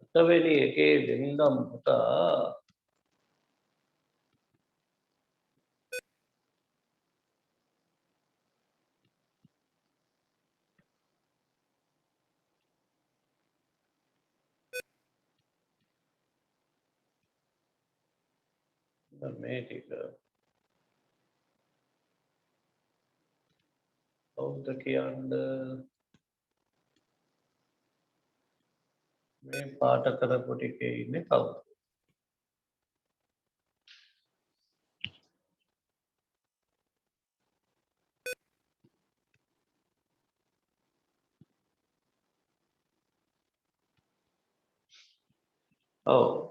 අටවෙනි එකේ දෙන්නම් පුතා මේ ටික කවුද කියන්නේ මේ පාට කරපු ටිකේ ඉන්නේ කවුද? ඔව්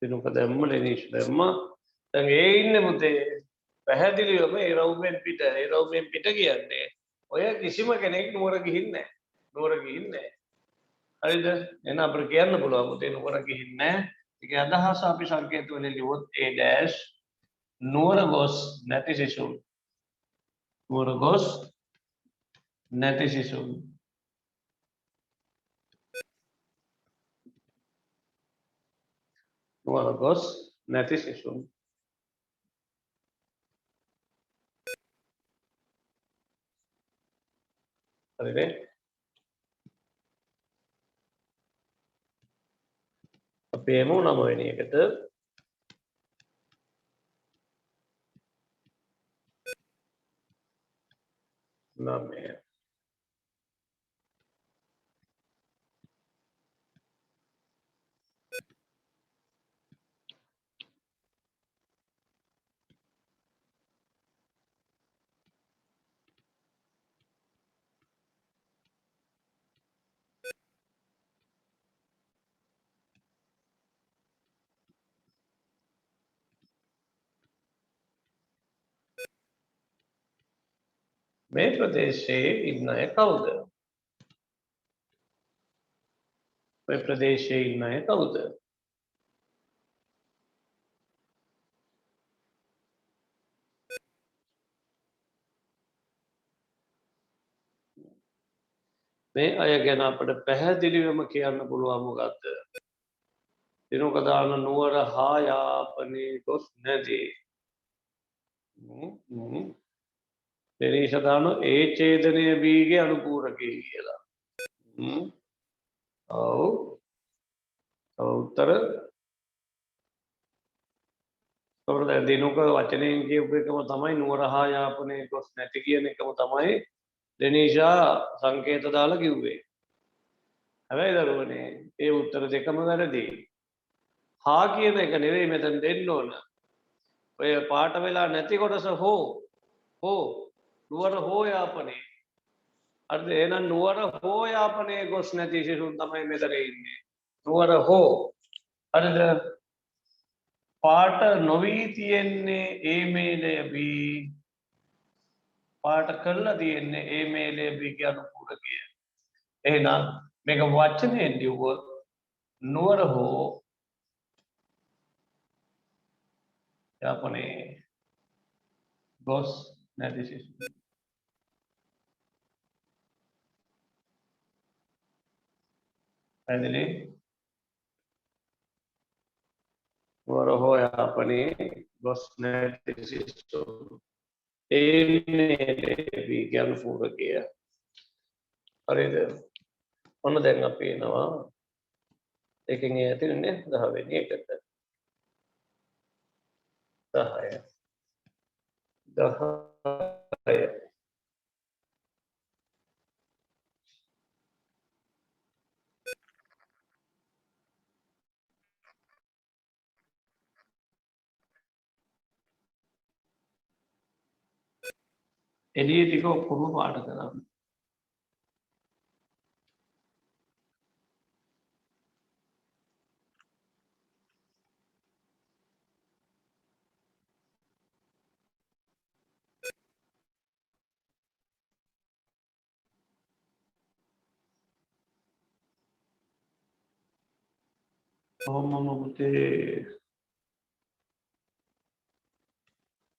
දිනුක දැම්ම ලෙනිෂ් දැම්ම දැන් ඒ ඉන්නේ පුතේ පැහැදිලිවම ඒ රවුමෙන් පිට කියන්නේ ඔය කිසිම කෙනෙක් නුවර ගිහින් නැහැ. නුවර ගිහින් නැහැ. හරිද? එහෙනම් අපිට කියන්න පුළුවන් පුතේ නුවර ගිහින් නැහැ. ඒකේ අදහස අපි සංකේත වලින් ලියුවොත් A' නුවර ගොස් නැති සිසුන්. නුවර ගොස් නැති සිසුන්. නුවර ගොස් නැති සිසුන්. හරිනේ? අපි එමු 9 වෙනි එකට. में प्रदेशे इन्नाय कौद प्रदेशे इन्नाय कौद මේ අය ගැන අපට පැහැදිලිවම කියන්න පුළුවන් මොකක්ද? දිනකදාන නුවර හා යාපනයේ ගොස් නැති. දෙනීෂදාන ඒ ඡේදනය බීගේ අනුපූරකයි කියලා. ඔව්. උත්තර අපිට දිනක වචනයෙන් කියපු එකම තමයි නුවර හා යාපනයේ ගොස් නැති කියන එකම තමයි දෙනීෂා සංකේත දාලා කිව්වේ. හැබැයි දරුවනේ ඒ උත්තර දෙකම වැරදි. හා කියන එක නෙවෙයි මෙතන දෙන්න ඕන. ඔය පාට වෙලා නැති කොටස හෝ නුවර හෝ යාපනයේ. හරිද? එහෙනම් නුවර හෝ යාපනයේ ගොස් නැති සිසුන් තමයි මෙතන ඉන්නේ. නුවර හෝ. හරිද? පාට නොවි තියෙන්නේ ඒ මේලය B. පාට කරලා තියෙන්නේ ඒ මේලය B කියන අනුපූරකය. එහෙනම් මේක වචනයෙන් ලියුවොත් නුවර හෝ යාපනයේ ගොස් නැති සිසුන්. පැහැදිලි? නුවර හෝ යාපනයේ ගොස් නැති සිසුන්. ඒ මේලය B කියන අනුපූරකය. හරිද? ඔන්න දැන් අපි එනවා එකෙන් ඇතුළේ 10 වෙනි එකට. 10. එළිය ටික ඔක්කොම පාට කරන්න. කොහොමම පුතේ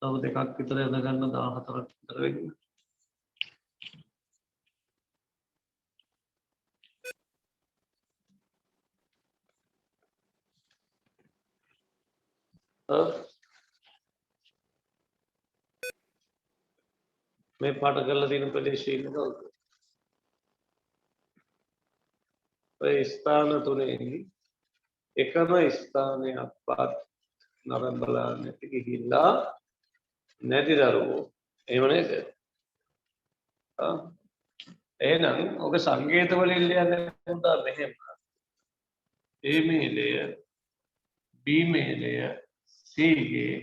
තව දෙකක් විතර යන ගන්න 14ක් විතර වෙන්න. මේ පාට කරලා තියෙන ප්‍රදේශයේ ඉන්න කවුද? ඔය ස්ථාන තුනේ එකම ස්ථානයක්වත් නරඹලා නැති ගිහිල්ලා නැති දරුවෝ. එහෙම නේද? එහෙනම් ඔක සංකේත වලින් ලියන්නේ උදා මෙහෙම. A මේලය B මේලය C ගේ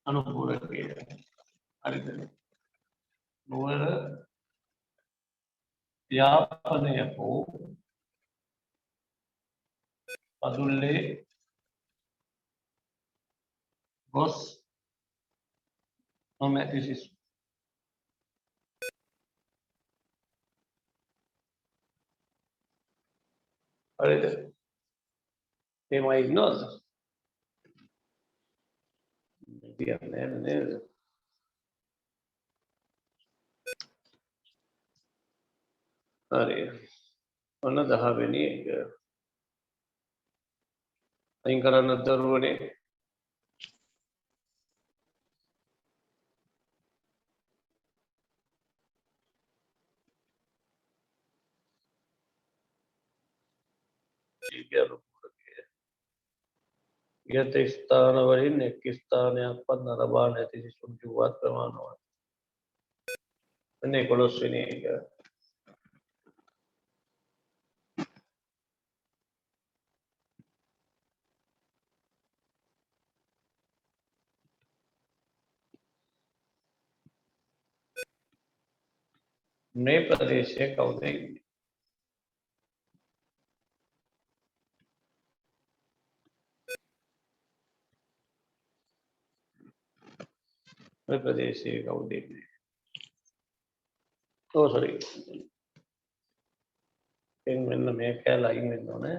අනුපූරකය. හරිද? නුවර යාපනය හෝ පදුල්ලේ ගොස් නොමැති සිසු. හරිද? එහෙමයි ඉන්නවද? කියන්නේ නේද? හරි. ඔන්න 10 වෙනි එක. අයින් කරන්න දරුවනේ. ඉහත ස්ථාන වලින් එක් ස්ථානයක්වත් නරඹා නැති සිසුන් කිව්වත් ප්‍රමාණවත්. ने 11 වෙනි එක. මේ ප්‍රදේශයේ කවුද ඉන්නේ? මේ ප්‍රදේශයේ කවුද ඉන්නේ? Oh sorry. මෙන්න මේ කැලේ අයින් වෙන්න ඕනේ.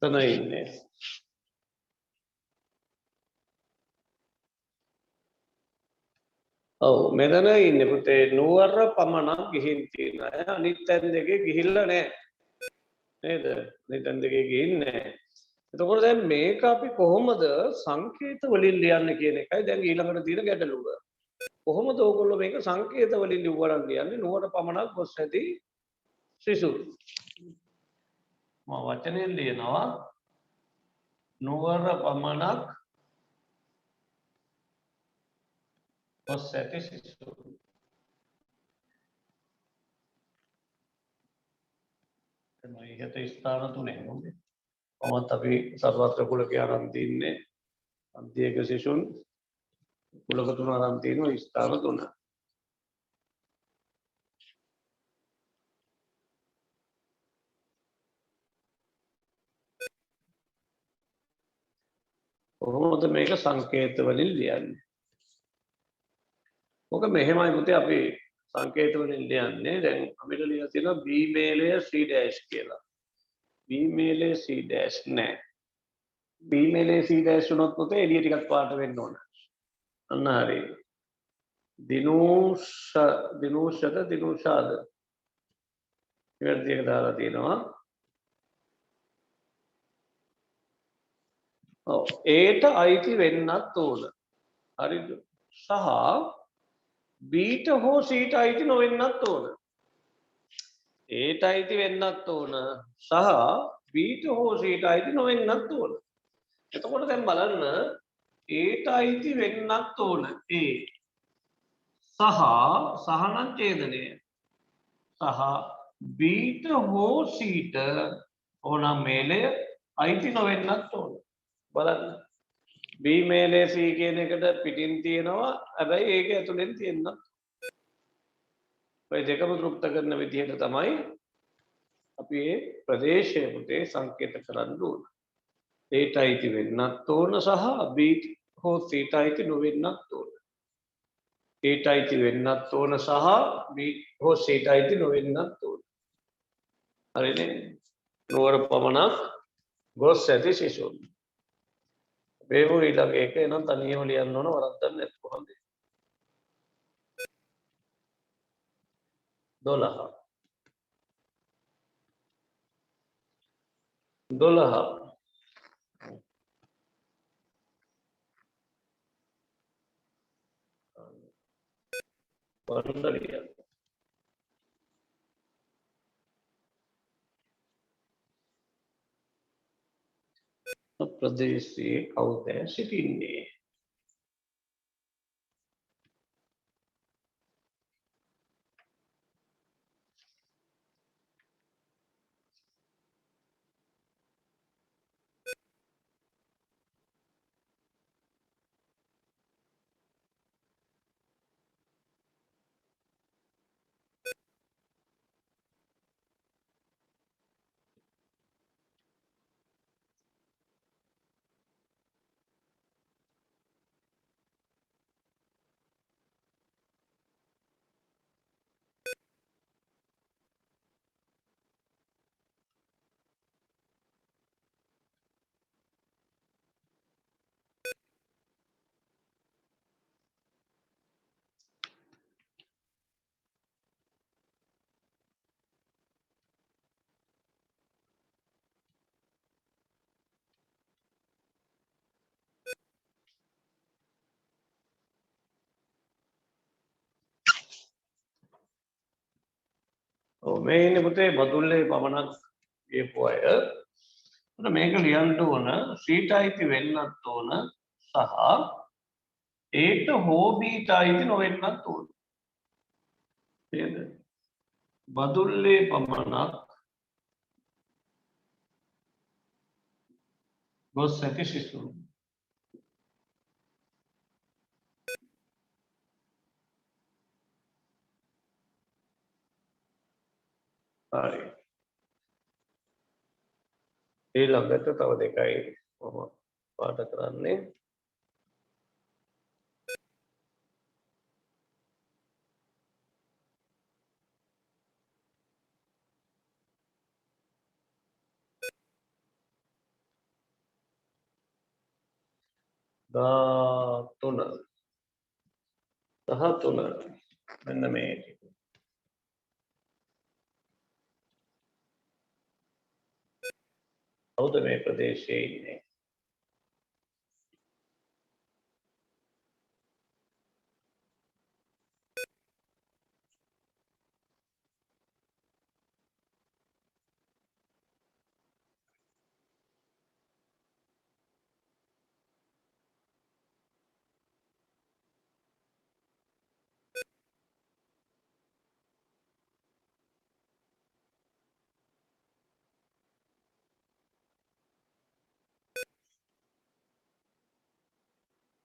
එතන ඉන්නේ. ඔව් මෙතන ඉන්නේ පුතේ නුවර පමණක් ගිහින් තියෙන අය අනිත් තැන් දෙකේ ගිහිල්ලා නැහැ. නේද? අනිත් තැන් දෙකේ ගිහින් නැහැ. එතකොට දැන් මේක අපි කොහොමද සංකේත වලින් ලියන්නේ කියන එකයි දැන් ඊළඟට තියෙන ගැටලුව. කොහොමද ඕගොල්ලෝ මේක සංකේත වලින් ලියවන්න ලියන්නේ නුවර පමණක් ගොස් ඇති සිසු. මම වචනෙන් ලියනවා නුවර පමණක් ගොස් ඇති සිසු. එතන ඉහත ස්ථාන තුනේ නෝනේ. කොහොමද අපි සර්වත්‍ර කුලක ආරම්භ තින්නේ අන්තියක සිසුන් කුලක තුන ආරම්භ තියෙනවා ස්ථාන තුන. කොහොමද මේක සංකේත වලින් ලියන්නේ? ඔක මෙහෙමයි පුතේ අපි සංකේත වලින් ලියන්නේ දැන් අපිට ලියලා තියෙනවා B මේලය C dash කියලා. B මේලය C dash නෑ. B මේලය C dash උනොත් පුතේ එළිය ටිකක් පාට වෙන්න ඕන. අන්න හරි. දිනුෂාද ඉවර්තියක දාලා තියෙනවා. ඔව් ඒට අයිති වෙන්නත් ඕන. හරිද? සහ බීට හෝ සීට අයිති නොවෙන්නත් ඕන. ඒට අයිති වෙන්නත් ඕන සහ බීට හෝ සීට අයිති නොවෙන්නත් ඕන. එතකොට දැන් බලන්න ඒට අයිති වෙන්නත් ඕන ඒ සහනම් ඡේදනය සහ බීට හෝ සීට ඕනම් මේලය අයිති නොවෙන්නත් ඕන. බලන්න B මේලය C කියන එකට පිටින් තියෙනවා හැබැයි ඒක ඇතුලෙන් තියෙන්න ඔය දෙකම තෘප්ත කරන විදිහට තමයි අපි මේ ප්‍රදේශය පුතේ සංකේත කරන්න ඕන. ඒට අයිති වෙන්නත් ඕන සහ B හෝ C ට අයිති නොවෙන්නත් ඕන. ඒට අයිති වෙන්නත් ඕන සහ B හෝ C ට අයිති නොවෙන්නත් ඕන. හරිනේ? නුවර පමණක් ගොස් ඇති සිසුන්. වේවු ඊළඟ එක එනම් තනියම ලියන්න ඕන වරද්දක් නැති කොහොමද? 12 වරද්දලිය ප්‍රදේශයේ කවුද සිටින්නේ? මේ ඉන්නේ පුතේ බදුල්ලේ පමණක් ගියපු අය මේක ලියන්න ඕන සීට අයිති වෙන්නත් ඕන සහ ඒට හෝ බීට අයිති නොවෙන්නත් ඕන. නේද? බදුල්ලේ පමණක් ගොස් ඇති සිසුන්. හරි. ඊළඟට තව දෙකයි මම පාඩ කරන්නේ. තුන සහ තුන මෙන්න මේ ටික. කවුද මේ ප්‍රදේශයේ ඉන්නේ?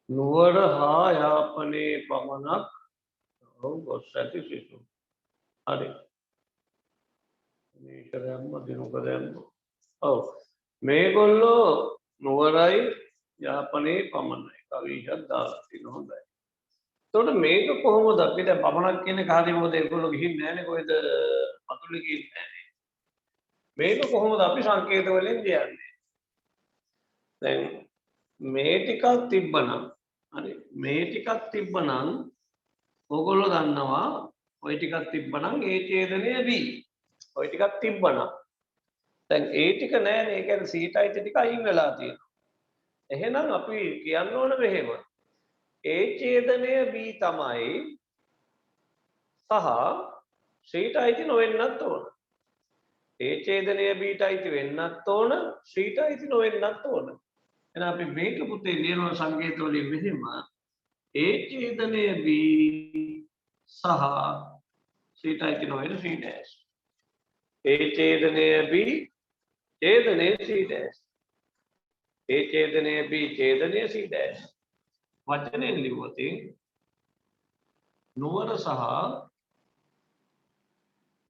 නුවර හා යාපනයේ පමණක් ගොස් ඇති සිසුන්. හරි. මේක දැම්ම දිනුක දැම්ම. ඔව්. මේගොල්ලෝ නුවරයි යාපනයේ පමණයි. කවියක් දාලා තියෙන හොඳයි. එතකොට මේක කොහොමද අපි දැන් පමණක් කියන්නේ කාර්ය මොකද ඒගොල්ලෝ ගිහින් නැහැනේ කොහෙද පතුලේ ගිහින් නැහැනේ. මේක කොහොමද අපි සංකේත වලින් කියන්නේ? දැන් මේ ටිකක් තිබ්බනම් හරි මේ ටිකක් තිබ්බනම් ඕගොල්ලෝ දන්නවා ওই ටිකක් තිබ්බනම් ඒ ඡේදනය B. ওই ටිකක් තිබ්බනම් දැන් ඒ ටික නෑනේ ඒ කියන්නේ සීටයි ටික අයින් වෙලා තියෙනවා. එහෙනම් අපි කියන්න ඕන මෙහෙම. ඒ ඡේදනය B තමයි සහ සීට අයිති නොවෙන්නත් ඕන. ඒ ඡේදනය B ට අයිති වෙන්නත් ඕන සීට අයිති නොවෙන්නත් ඕන. එහෙනම් අපි මේක පුතේ ලියන සංකේත වලින් මෙහෙම ඒ ඡේදනය B සහ සීට අයිති නොවන C dash. ඒ ඡේදනය B ඡේදනය C dash. ඒ ඡේදනය B ඡේදනය C dash. වචනෙන් ලිව්වොත් නුවර සහ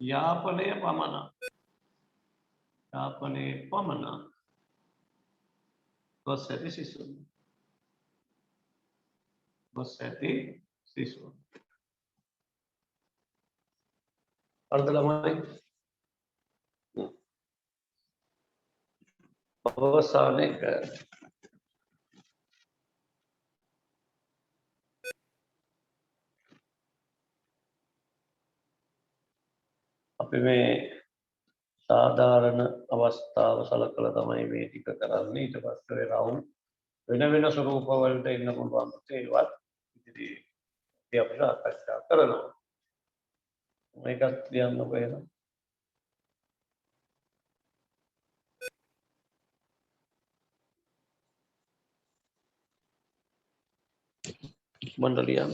යාපනය පමණක්. යාපනයේ පමණක් ගොස් ඇති සිසුන්. ගොස් ඇති සිසුන්. අර්ථ ළමයි. අවසානයක අපි මේ සාධාරණ අවස්ථාව සලකලා තමයි මේ ටික කරන්නේ. ඊට පස්සේ රවුම් වෙන වෙන ස්වරූප වලට එන්න පුළුවන් ඒවත් ඉතින් අපි සාකච්ඡා කරනවා. මේකත් ලියන්නකො එහෙනම්. මණ්ඩලියන්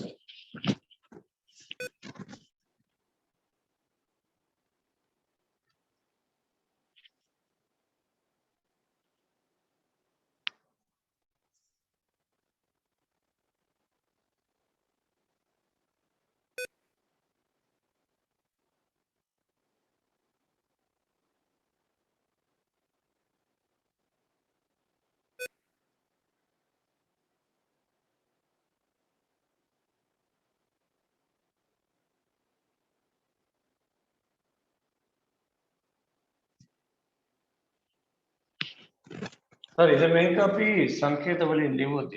හරි දැන් මේක අපි සංකේත වලින් ලියුවොත්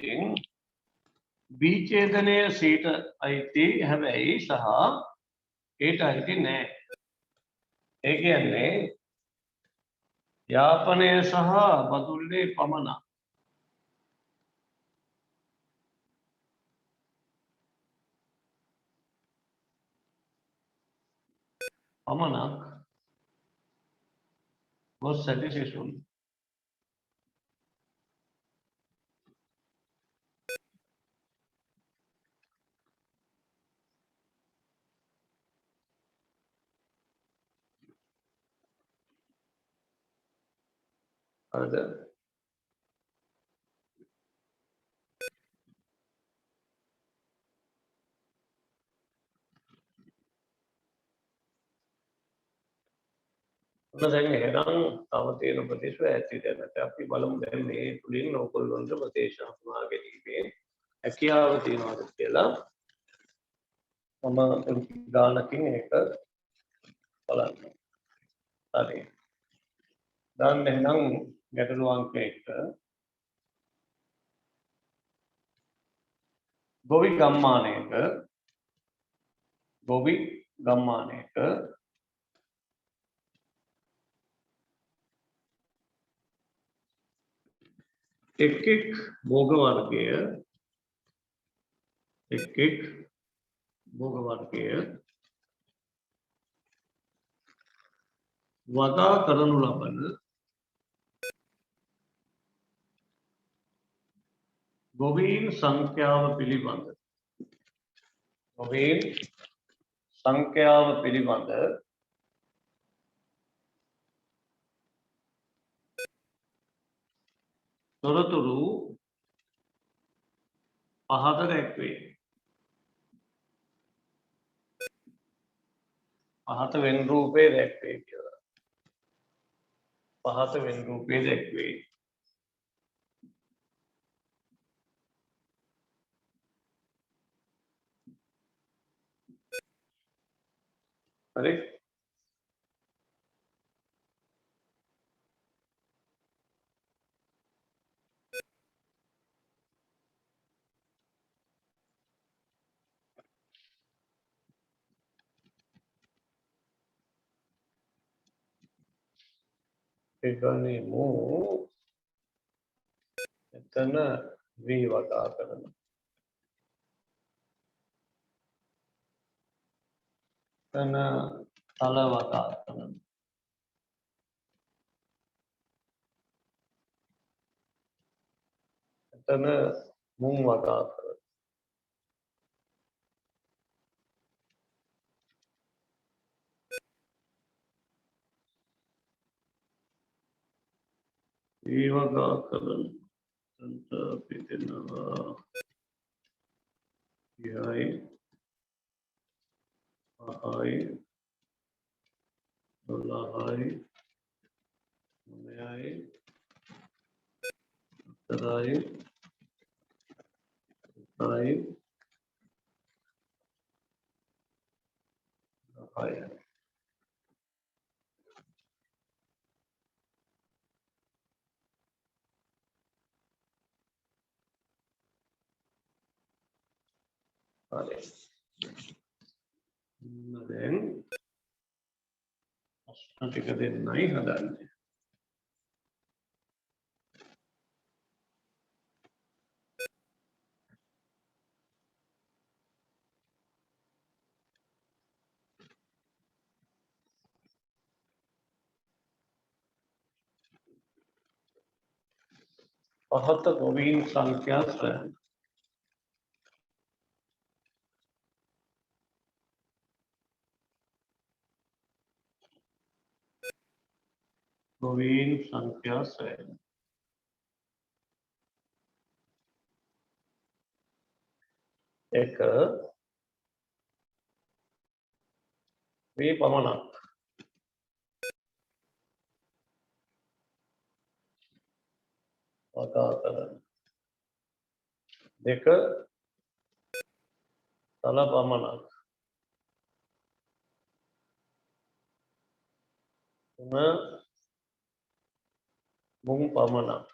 B ඡේදනය සීට අයිති හැබැයි සහ ඒට අයිති නෑ. ඒ කියන්නේ යාපනය සහ බදුල්ලේ පමණක්. පමණක් ගොස් ඇති සිසුන්. හරිද? ඔන්න දැන් එහෙනම් තව තියෙන ප්‍රදේශ ඇති දැනට අපි බලමු දැන් මේ තුලින් ඕගොල්ලන්ට ප්‍රදේශ හඳුනා ගැනීමේ හැකියාව තියනවාද කියලා. මම ගානකින් ඒක බලන්න. හරි. දැන් එහෙනම් ගැටළු අංක 1 ගොවි ගම්මානයක එක් භෝග වර්ගය වගා කරනු ලබන ගොවීන් සංඛ්‍යාව පිළිබඳ තොරතුරු පහත දැක්වේ. පහත වෙන් රූපේ දැක්වේ කියලා. පහත වෙන් රූපේ දැක්වේ. හරි. එගනිමු එතන v වගා කරනවා. එතන තල වගා කරනවා. එතන මුං වගා කරනවා. v වගා කරනවා. එතනට අපි දෙනවා 5යි 5යි 12යි 9යි 4යි 7යි 10යි. හරි. දැන් ප්‍රශ්න ටික දෙන්නයි හදන්නේ. පහත ගොවීන් සංඛ්‍යා සොයන්න. ගොවීන් සංඛ්‍යා සොයන්න. එක මේ පමණක් වගා කරන්න. දෙක තල පමණක්. තුන මුං පමණක්.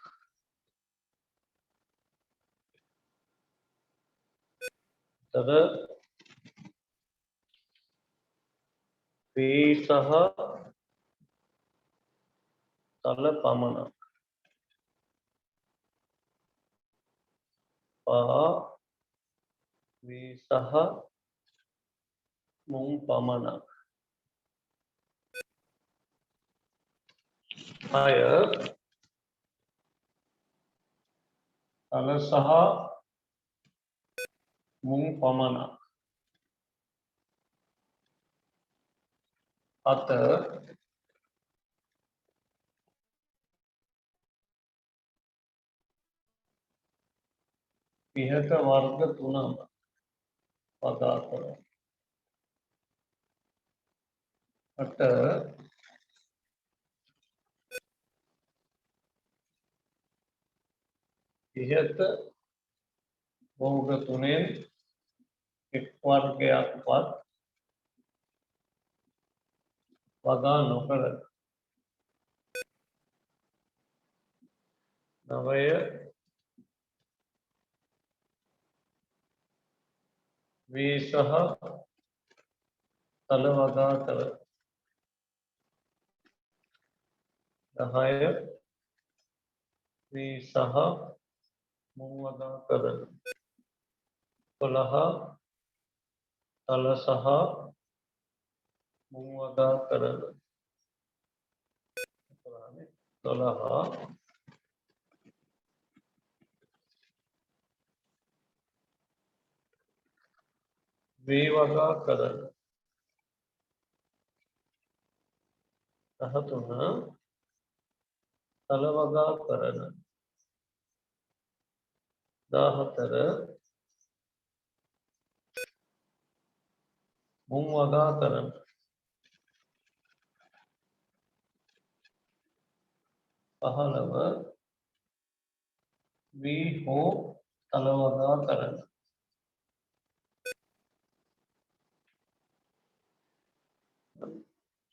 තද වේ සහ තල පමණක්. පහ වේ සහ මුං පමණක්. 6 තල සහ මුං පමණක්. 7 ඉහත වර්ග තුනම වගා කර අට ඉහත භෝග තුනෙන් එක් වර්ගයක්වත් වගා නොකර නවය වී සහ තල වගා කර 10 වී සහ මුං වගා කර 11 තල සහ මුං වගා කර 12 වී වගා කර 13 තල වගා කරන 14 මුං වගා කරන 15 වී හෝ තල වගා කරන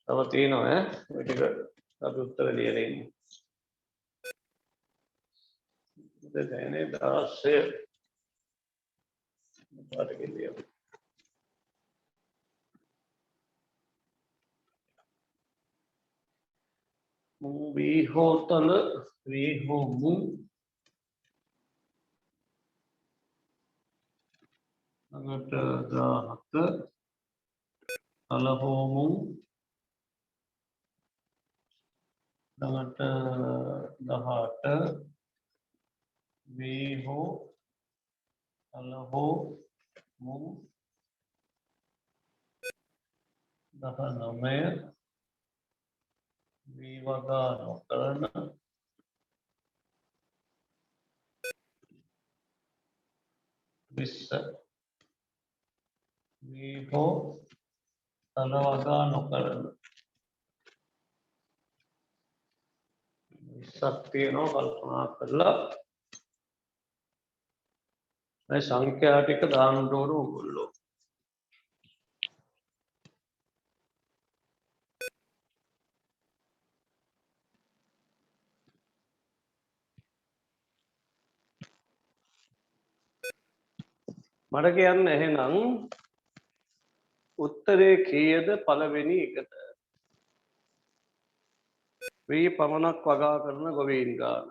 තව තියෙනවා ඈ මේ ටික අපි උත්තර ලියලා ඉන්නේ දැනේ 16 පාට ගෙලියමු මුං වී හෝ තල වී හෝ මුං ළඟට 17 තල හෝ මුං ළඟට 18 වී හෝ තල හෝ මුං 19 වී වගා නොකරන 20 වී හෝ තල වගා නොකරන 20ක් තියෙනවා කල්පනා කරලා මේ සංඛ්‍යා ටික දාන්න ඕන ඕගොල්ලෝ මට කියන්න එහෙනම් උත්තරේ කීයද පළවෙනි එකට වී පමණක් වගා කරන ගොවීන් ගාන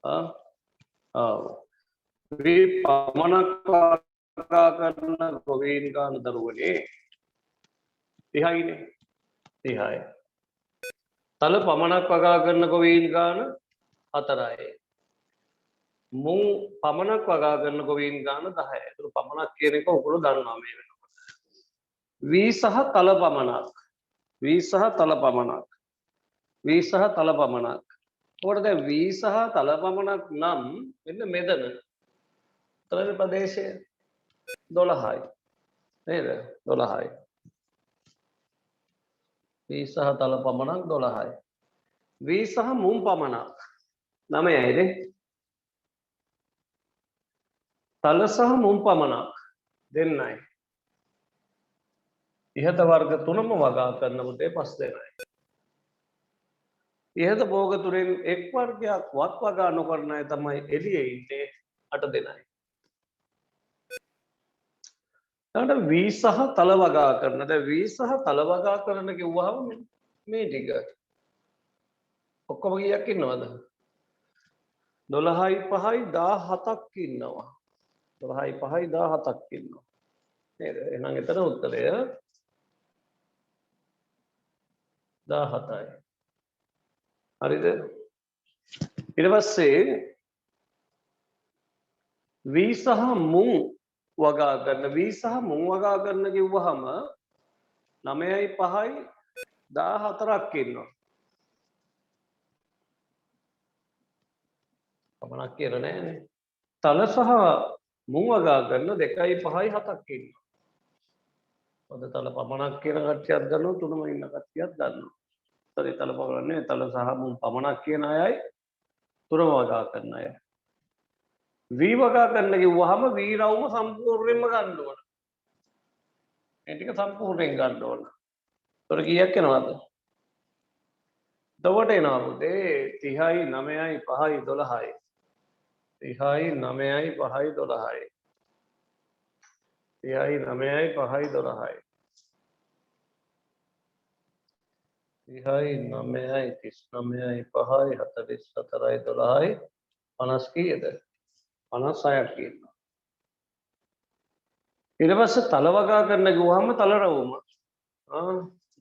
ආ වී පමණක් වගා කරන ගොවීන් ගාන දරුවනේ 30යිනේ 30යි තල පමණක් වගා කරන ගොවීන් ගාන 4යි මුං පමණක් වගා කරන ගොවීන් ගාන 10යි ඒතර පමණක් කියන එක ඔයගොල්ලෝ දන්නවා මේ වෙනකොට වී සහ තල පමණක් වී සහ තල පමණක් වී සහ තල පමණක් ඔකට දැන් වී සහ තල පමණක් නම් මෙන්න මෙතන තල ප්‍රදේශය 12යි නේද 12යි වී සහ තල පමණක් 12යි වී සහ මුං පමණක් 9යි නේ තල සහ මුං පමණක් දෙන්නයි ඉහත වර්ග තුනම වගා කරන පුතේ 5 දෙනයි ඉහත භෝග තුනෙන් එක් වර්ගයක් වත් වගා නොකරන අය තමයි එළියේ ඉන්නේ 8 දෙනයි ඊට වී සහ තල වගා කරන දැන් වී සහ තල වගා කරන කිව්වහම මේ ටික ඔක්කොම කීයක් ඉන්නවද 12යි 5යි 17ක් ඉන්නවා 12යි 5යි 17ක් ඉන්නවා නේද එහෙනම් එතන උත්තරය 17යි හරිද ඊට පස්සේ වී සහ මුං වගා කරන වී සහ මුං වගා කරන කිව්වහම 9යි 5යි 14ක් ඉන්නවා පමණක් කියලා නෑනේ තල සහ මුං වගා කරන 2.5-7ක් ඉන්නවා. පොද තල පමණක් කියන කට්ටියක් ගන්නවා, තුනම ඉන්න කට්ටියක් ගන්නවා. සරි තල පමණක් නෙවෙයි, තල සහ මුං පමණක් කියන අයයි තුනම වගා කරන අය. වී වගා කරන්න කිව්වහම වී රවුම සම්පූර්ණයෙන්ම ගන්න ඕන. මේ ටික සම්පූර්ණයෙන් ගන්න ඕන. ඒතර කීයක් එනවද? එතකොට එනවා පුතේ 30යි 9යි 5යි 12යි. 30යි 9යි 5යි 12යි. 30යි 9යි 5යි 12යි. 30යි 9යි 39යි 5යි 44යි 12යි 50 කීයද? 56ක් කියනවා. ඊට පස්සේ තල වගා කරන්න ගිහුවහම තල රවුම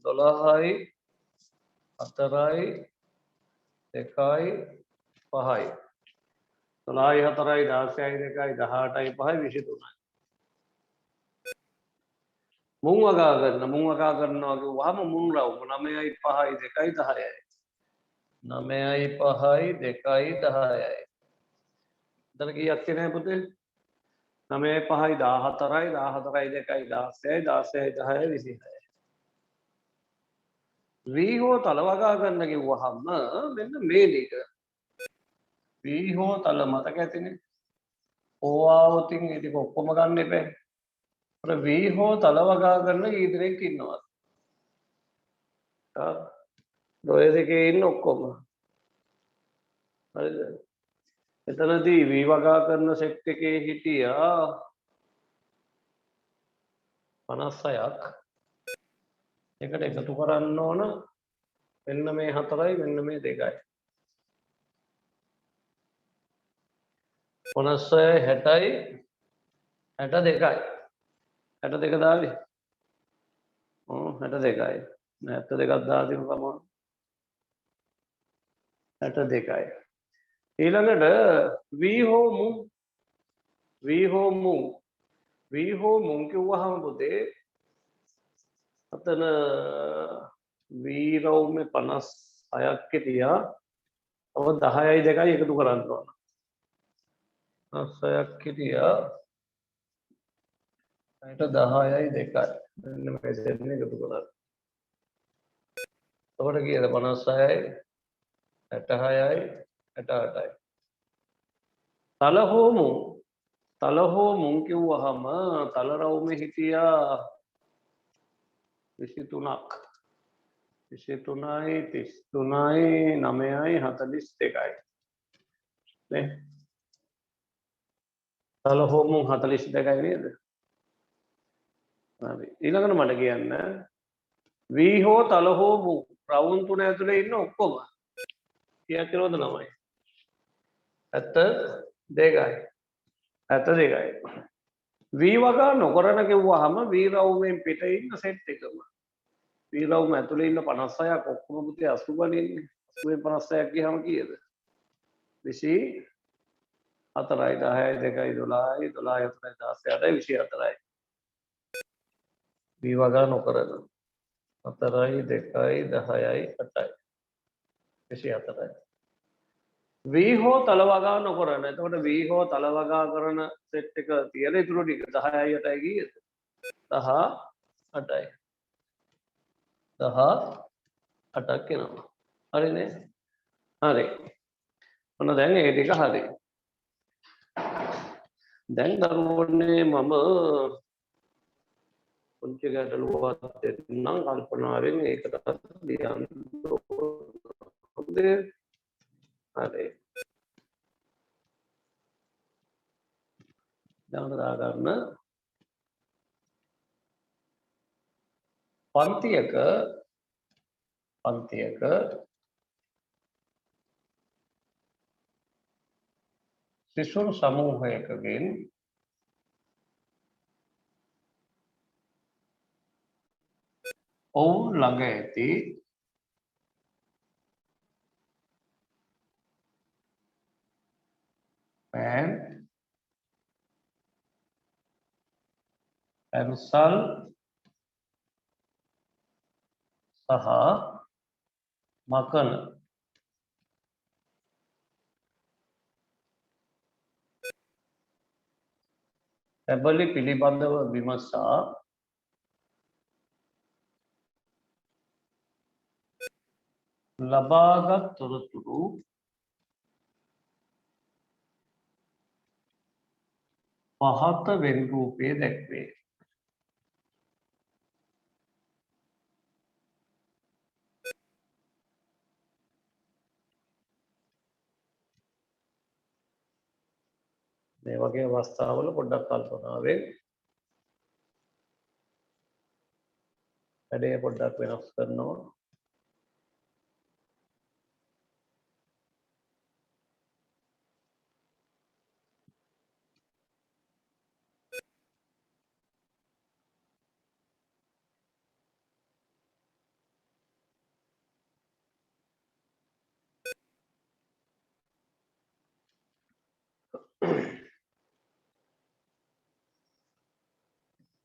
12යි 4යි 2යි 5යි 12යි 4යි 16යි 2යි 18යි 5යි 23යි. මුං වගා කරනවා කිව්වහම මුං රවුම 9යි 5යි 2යි 10යි. 9යි 5යි 2යි 10යි. එතන කීයක් එන්නේ පුතේ? 9යි 5යි 14යි 14යි 2යි 16යි 16යි 10යි 26යි. වී හෝ තල වගා කරන්න කිව්වහම මෙන්න මේ දෙක. වී හෝ තල මතක ඇතිනේ. ඕවාවතින් ඒ ටික ඔක්කොම ගන්න එපා. අර වී හෝ තල වගා කරන කී දෙනෙක් ඉන්නවද? ඔය දෙකේ ඉන්න ඔක්කොම. හරිද? එතනදී වී වගා කරන සෙට් එකේ හිටියා 56ක්. එකට එකතු කරන්න ඕන මෙන්න මේ 4යි මෙන්න මේ 2යි. 56යි 60යි 62යි. 62 දාවේ. 62යි. 72ක් දාදිමු කමන්න. 62යි. ඊළඟට වී හෝ මුං කිව්වහම පුතේ අතන වී රවුමේ 56ක් හිටියා. තව 10යි 2යි එකතු කරන්න ඕන. 56ක් හිටියා. ඊට 10යි 2යි. මෙන්න මේ දෙන්න එකතු කරලා. එතකොට කීයද 56යි 66යි 68යි. තල හෝ මුං කිව්වහම තල රවුමේ හිටියා 23ක්. 23යි 33යි 9යි 42යි. නේ? තල හෝ මුං 42යි නේද? හරි. ඊළඟට මට කියන්න වී හෝ තල හෝ මුං රවුම් තුන ඇතුලේ ඉන්න ඔක්කොම කීයක් කියනවද 9යි? 72යි. 72යි. වී වගා නොකරන කිව්වහම වී රවුමෙන් පිට ඉන්න සෙට් එකම. වී රවුම ඇතුලේ ඉන්න 56ක් ඔක්කොම පුතේ 80 ගන්නේ. 80න් 56ක් ගියහම කීයද? 24යි 10යි 2යි 12යි 12යි 4යි 16යි 24යි. වී වගා නොකරන 4යි 2යි 10යි 8යි 24යි. වී හෝ තල වගා නොකරන. එතකොට වී හෝ තල වගා කරන සෙට් එක තියලා ඉතුරු ටික 10යි 8යි කීයද? 18යි. 18ක් එනවා. හරිනේ? හරි. ඔන්න දැන් ඒ ටික හරි. දැන් දරුවනේ මම පුංචි ගැටලුවක් දෙන්නම් කල්පනාවෙන් ඒකට ලියන්න ඕනේ. හරි. දැන් දාගන්න පන්තියක සිසුන් සමූහයකගෙන් ඔවුන් ළඟ ඇති පෑන් පැන්සල් සහ මකන තැබලි පිළිබඳව විමසා ලබාගත් තොරතුරු පහත වෙන් රූපයේ දැක්වේ. මේ වගේ අවස්ථාවල පොඩ්ඩක් කල්පනාවෙන් වැඩේ පොඩ්ඩක් වෙනස් කරනවා.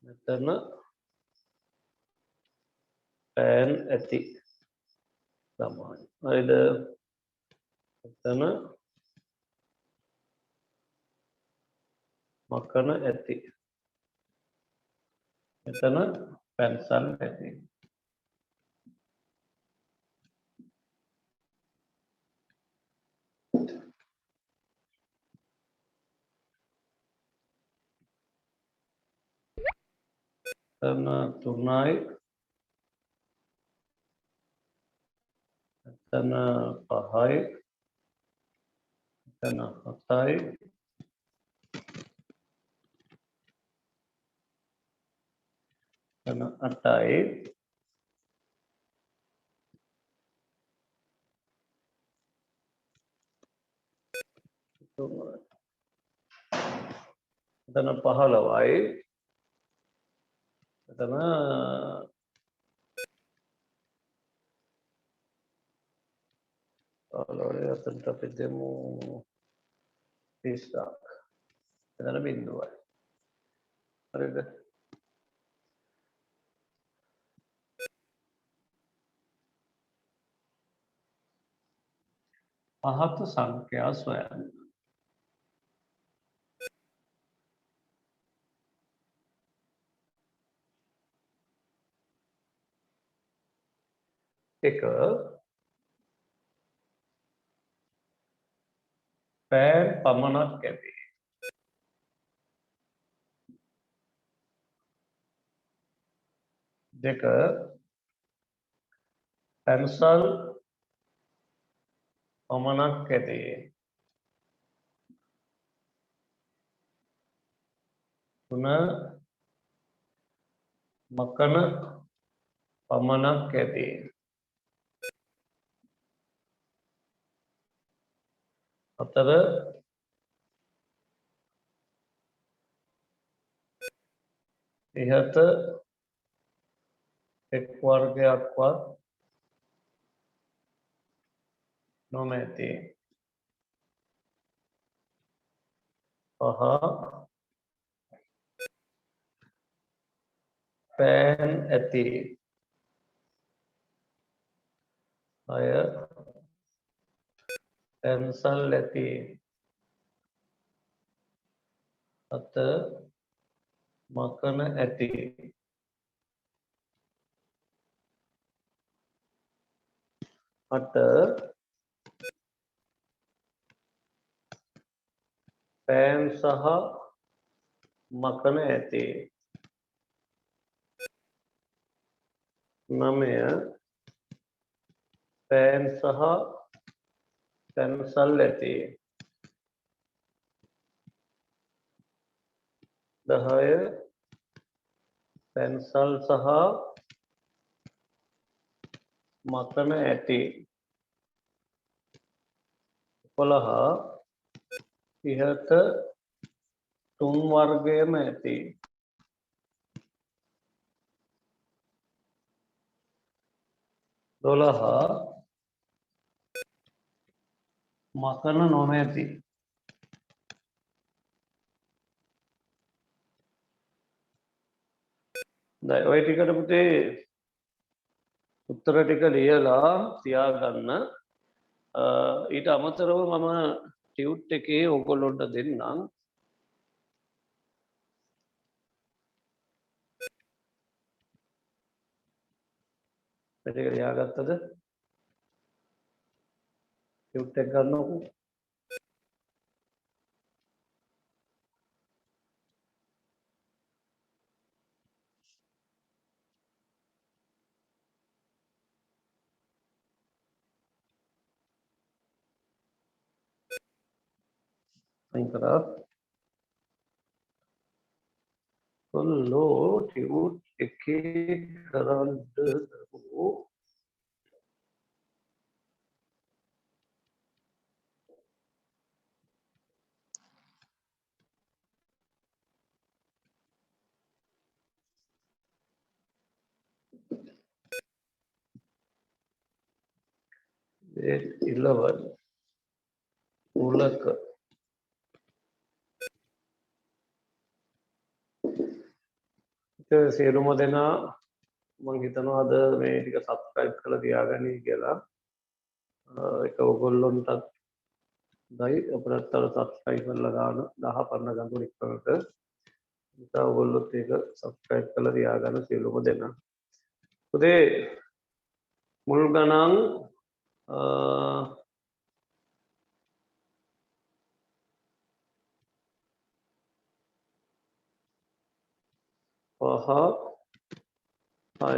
මෙතන පෑන් ඇති ළමයි. හරිද? මෙතන මකන ඇති. මෙතන පැන්සල් ඇති. මෙතන 3යි. මෙතන 5යි. මෙතන 7යි. මෙතන 8යි. මෙතන 15යි. මෙතන අතනට අපි දෙමු 30ක්. මෙතන බිඳුවයි. හරිද? පහත සංඛ්‍යා සොයන්න. එක පෑන් පමණක් ඇති. දෙක පැන්සල් පමණක් ඇති. තුන මකන පමණක් ඇති. හතර ඉහත එක් වර්ගයක්වත් නොමැති. පහ පෑන් ඇති. හය පැන්සල් ඇති. හත මකන ඇති. අට පෑන් සහ මකන ඇති. නවය පෑන් සහ පැන්සල් ඇති. 10 පැන්සල් සහ මකන ඇති. 11 ඉහත තුන් වර්ගයම ඇති. 12 මකන නොමැති. දැන් ඔය ටිකට පුතේ උත්තර ටික ලියලා තියාගන්න. ඊට අමතරව මම ටියුට් එකේ ඕගොල්ලොන්ට දෙන්නම්. වැඩ ලියාගත්තද? ටියුට් එක ගන්නකො. අයින් කරා. කොල්ලෝ ටියුට් එකේ කරන්න දමු. Grade 11 මුලක සියලුම දෙනා මම හිතනවා අද මේ ටික සබ්ස්ක්‍රයිබ් කරලා තියාගනි කියලා. ඒක ඔයගොල්ලොන්ටත් දයි අපිටත් සබ්ස්ක්‍රයිබ් කරලා ගන්න 10 පරණ ගඟුලි කරට. ඉතින් ඔයගොල්ලොත් ඒක සබ්ස්ක්‍රයිබ් කරලා තියාගන්න සියලුම දෙනා. උදේ මුල් ගණන් පහ 6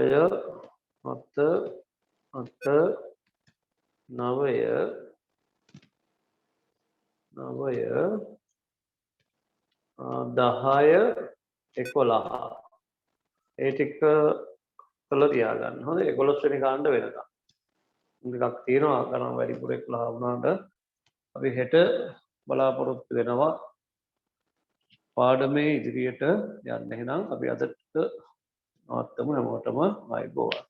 7 8 9 10 11 ඒ ටික කළා තියාගන්න. හොඳ 11 වෙනි කාණ්ඩ වෙනකම්. ටිකක් තියෙනවා ගණන් වැඩිපුර 11 වුණාට අපි හෙට බලාපොරොත්තු වෙනවා පාඩමේ ඉදිරියට යන්න. එහෙනම් අපි අදට නවත්තමු. හැමෝටම ආයුබෝවන්.